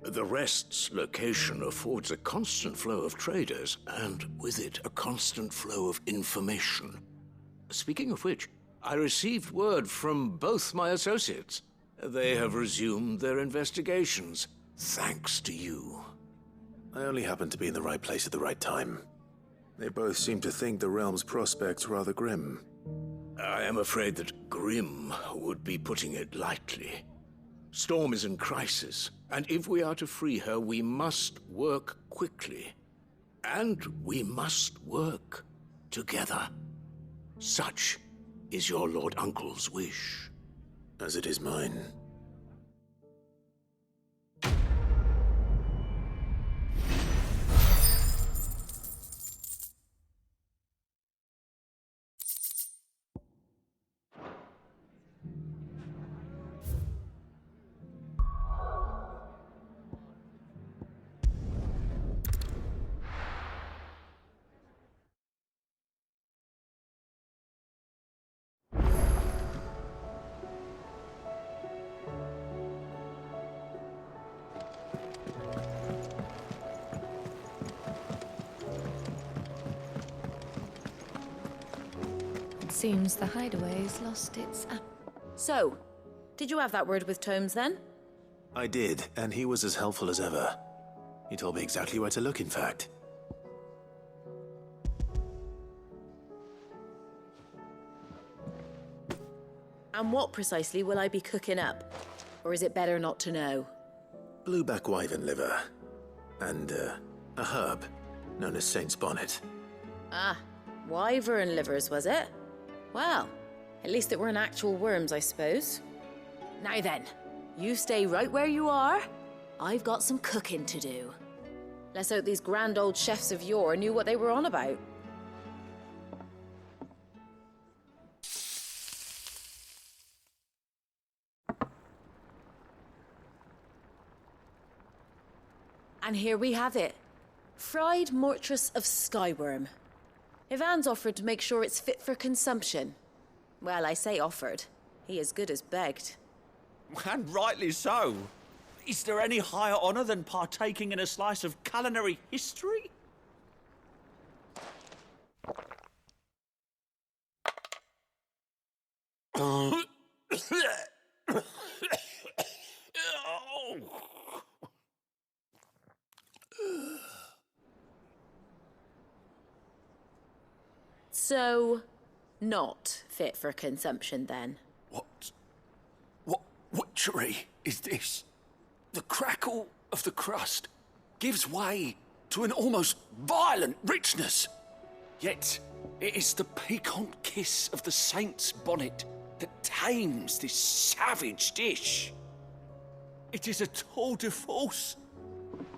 Speaker 13: The Rest's location affords a constant flow of traders, and with it, a constant flow of information. Speaking of which, I received word from both my associates. They have resumed their investigations, thanks to you.
Speaker 1: I only happened to be in the right place at the right time. They both seem to think the realm's prospects rather grim.
Speaker 13: I am afraid that grim would be putting it lightly. Storm is in crisis, and if we are to free her, we must work quickly. And we must work together. Such is your Lord Uncle's wish.
Speaker 1: As it is mine.
Speaker 12: Seems the hideaway's lost its...
Speaker 23: So, did you have that word with Tomes then?
Speaker 1: I did, and he was as helpful as ever. He told me exactly where to look, in fact.
Speaker 23: And what precisely will I be cooking up? Or is it better not to know?
Speaker 1: Blueback wyvern liver. And, a herb known as Saint's Bonnet.
Speaker 23: Ah, Wyvern livers, was it? Well, at least it weren't actual worms, I suppose. Now then, you stay right where you are. I've got some cooking to do. Let's hope these grand old chefs of yore knew what they were on about. And here we have it. Fried mortress of skyworm. Ivan's offered to make sure it's fit for consumption. Well, I say offered. He as good as begged.
Speaker 7: And rightly so. Is there any higher honour than partaking in a slice of culinary history?
Speaker 23: So, not fit for consumption then?
Speaker 11: What witchery is this? The crackle of the crust gives way to an almost violent richness. Yet, it is the piquant kiss of the saint's bonnet that tames this savage dish. It is a tour de force,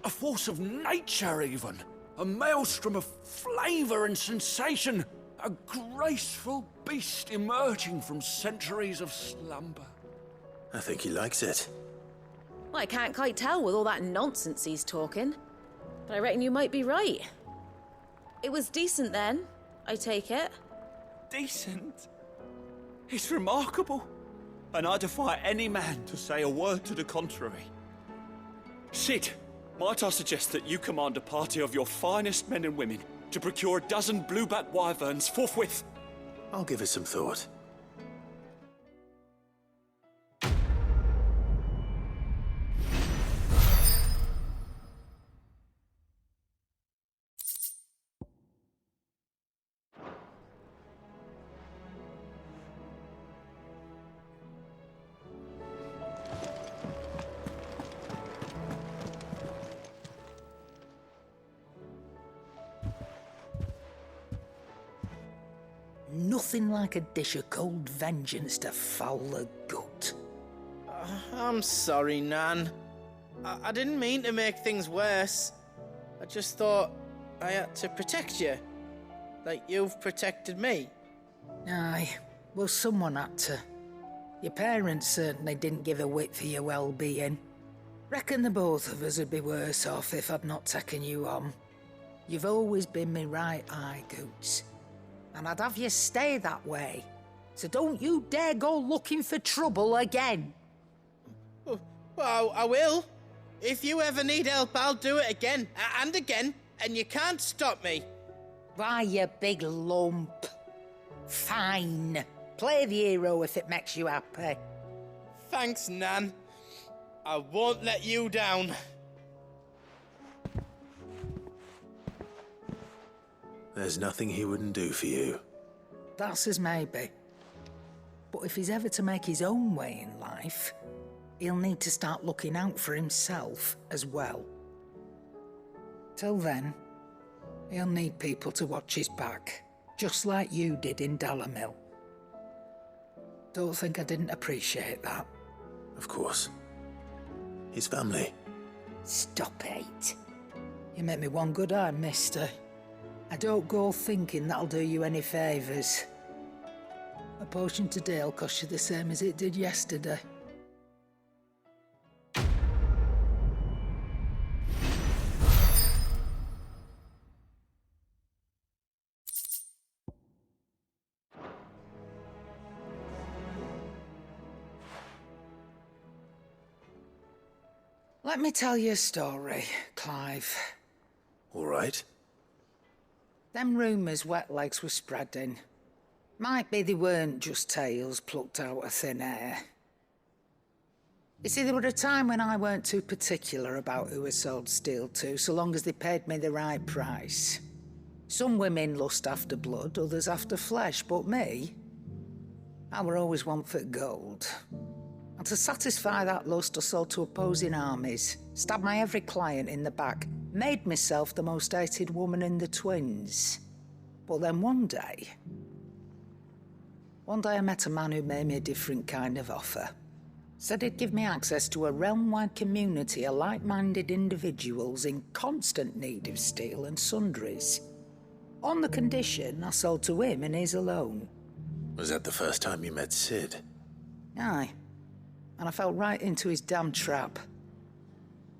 Speaker 11: a force of nature even, a maelstrom of flavour and sensation, a graceful beast emerging from centuries of slumber.
Speaker 1: I think he likes it.
Speaker 23: Well, I can't quite tell with all that nonsense he's talking. But I reckon you might be right. It was decent then, I take it.
Speaker 7: Decent? It's remarkable. And I defy any man to say a word to the contrary. Sid, might I suggest that you command a party of your finest men and women to procure a dozen blueback wyverns forthwith?
Speaker 1: I'll give it some thought.
Speaker 15: Nothing like a dish of cold vengeance to foul the gut.
Speaker 20: I'm sorry, Nan. I didn't mean to make things worse. I just thought I had to protect you. Like you've protected me.
Speaker 15: Aye, well, someone had to. Your parents certainly didn't give a whit for your well-being. Reckon the both of us would be worse off if I'd not taken you on. You've always been me right eye, Goots. And I'd have you stay that way. So don't you dare go looking for trouble again.
Speaker 20: Well, I will. If you ever need help, I'll do it again and again, and you can't stop me.
Speaker 15: Why, you big lump. Fine. Play the hero if it makes you happy.
Speaker 20: Thanks, Nan. I won't let you down.
Speaker 1: There's nothing he wouldn't do for you.
Speaker 15: That's as maybe. But if he's ever to make his own way in life, he'll need to start looking out for himself as well. Till then, he'll need people to watch his back, just like you did in Dalamil. Don't think I didn't appreciate that.
Speaker 1: Of course. His family.
Speaker 15: Stop it. You make me one good eye, mister. I don't go thinking that'll do you any favours. A potion today'll cost you the same as it did yesterday. Let me tell you a story, Clive.
Speaker 1: All right.
Speaker 15: Them rumours wet legs were spreading. Might be they weren't just tales plucked out of thin air. You see, there were a time when I weren't too particular about who I sold steel to, so long as they paid me the right price. Some women lust after blood, others after flesh, but me, I were always one for gold. And to satisfy that lust, I sold to opposing armies, stabbed my every client in the back, made myself the most hated woman in the twins. But then one day I met a man who made me a different kind of offer. Said he'd give me access to a realm-wide community of like-minded individuals in constant need of steel and sundries. On the condition I sold to him and his alone.
Speaker 1: Was that the first time you met Sid?
Speaker 15: Aye. And I fell right into his damn trap.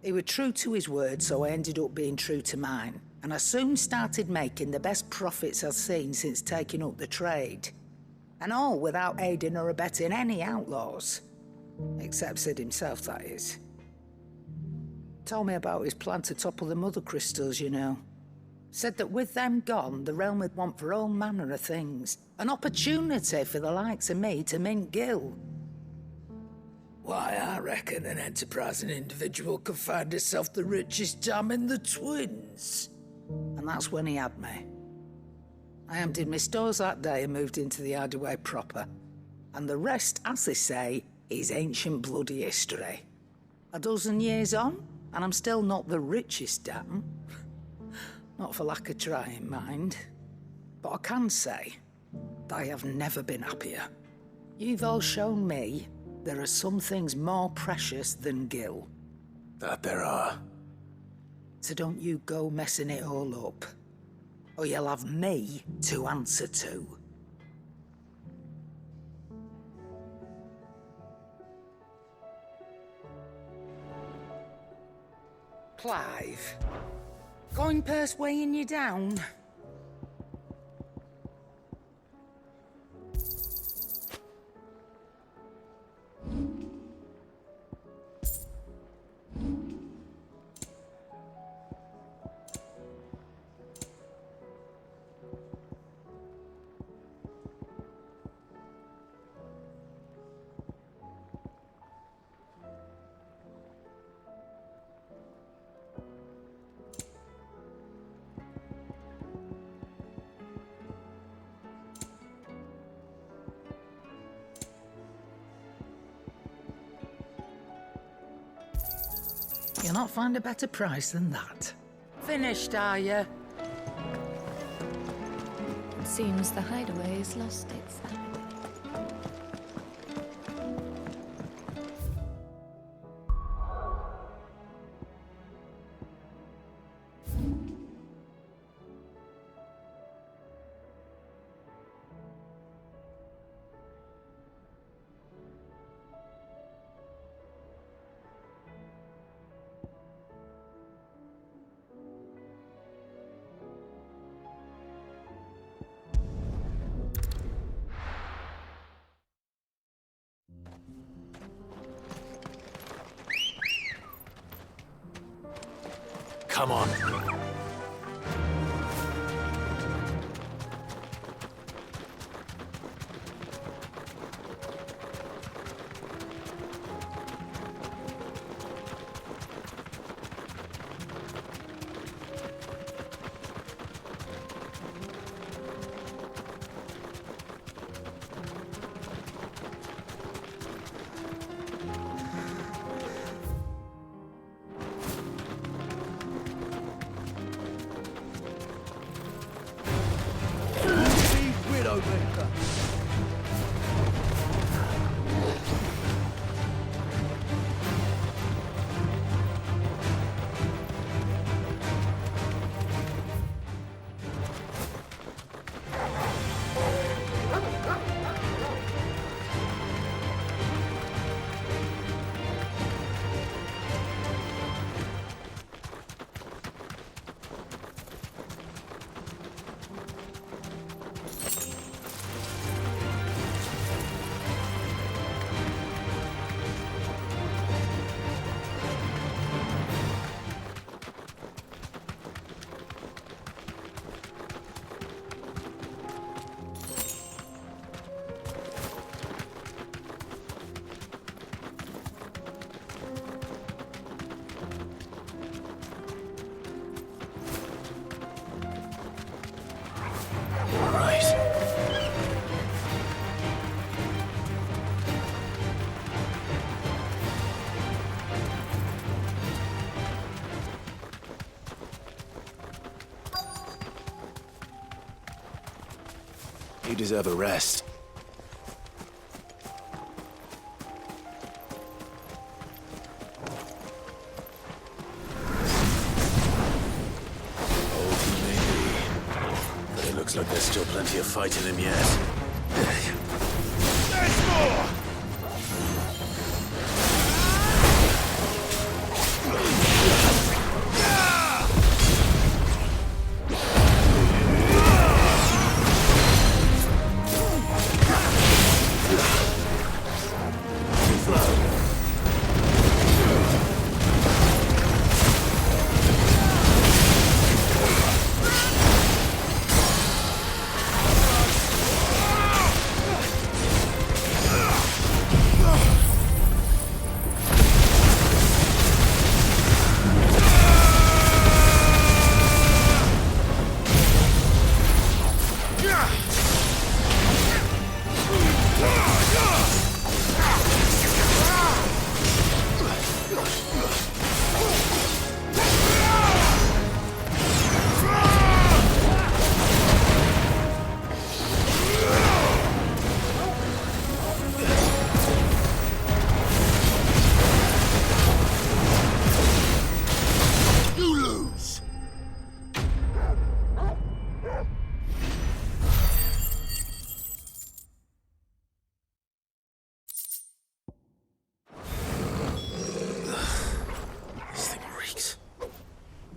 Speaker 15: He was true to his word, so I ended up being true to mine. And I soon started making the best profits I've seen since taking up the trade. And all without aiding or abetting any outlaws. Except Sid himself, that is. Told me about his plan to topple the mother crystals, you know. Said that with them gone, the realm would want for all manner of things. An opportunity for the likes of me to mint gil. Why, I reckon an enterprising individual could find herself the richest dam in the Twins. And that's when he had me. I emptied my stores that day and moved into the hideaway proper. And the rest, as they say, is ancient bloody history. A dozen years on, and I'm still not the richest dam. Not for lack of trying, mind. But I can say, I have never been happier. You've all shown me there are some things more precious than gil.
Speaker 1: That there are.
Speaker 15: So don't you go messing it all up. Or you'll have me to answer to. Clive, coin purse weighing you down? You'll not find a better price than that. Finished, are you?
Speaker 12: It seems the hideaway's lost its appetite.
Speaker 1: Come on. You deserve a rest. Old he may be, but it looks like there's still plenty of fight in him yet. There's more!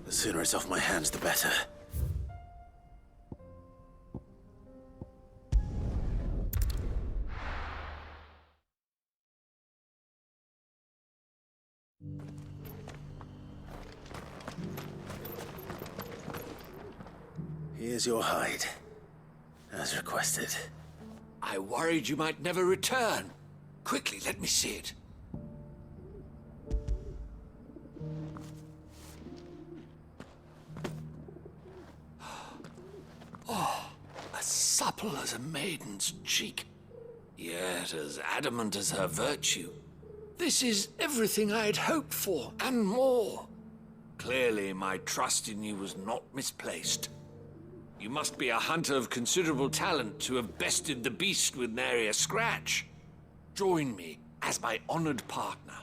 Speaker 1: The sooner it's off my hands, the better. Here's your hide, as requested.
Speaker 13: I worried you might never return. Quickly, let me see it. Oh, as supple as a maiden's cheek, yet as adamant as her virtue. This is everything I had hoped for, and more. Clearly, my trust in you was not misplaced. You must be a hunter of considerable talent to have bested the beast with nary a scratch. Join me as my honored partner.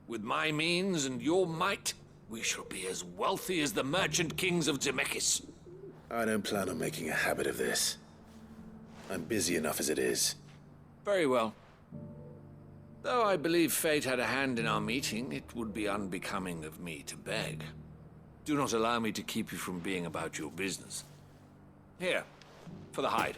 Speaker 13: With my means and your might, we shall be as wealthy as the merchant kings of Zemeckis.
Speaker 1: I don't plan on making a habit of this. I'm busy enough as it is.
Speaker 13: Very well. Though I believe fate had a hand in our meeting, it would be unbecoming of me to beg. Do not allow me to keep you from being about your business. Here, for the hide.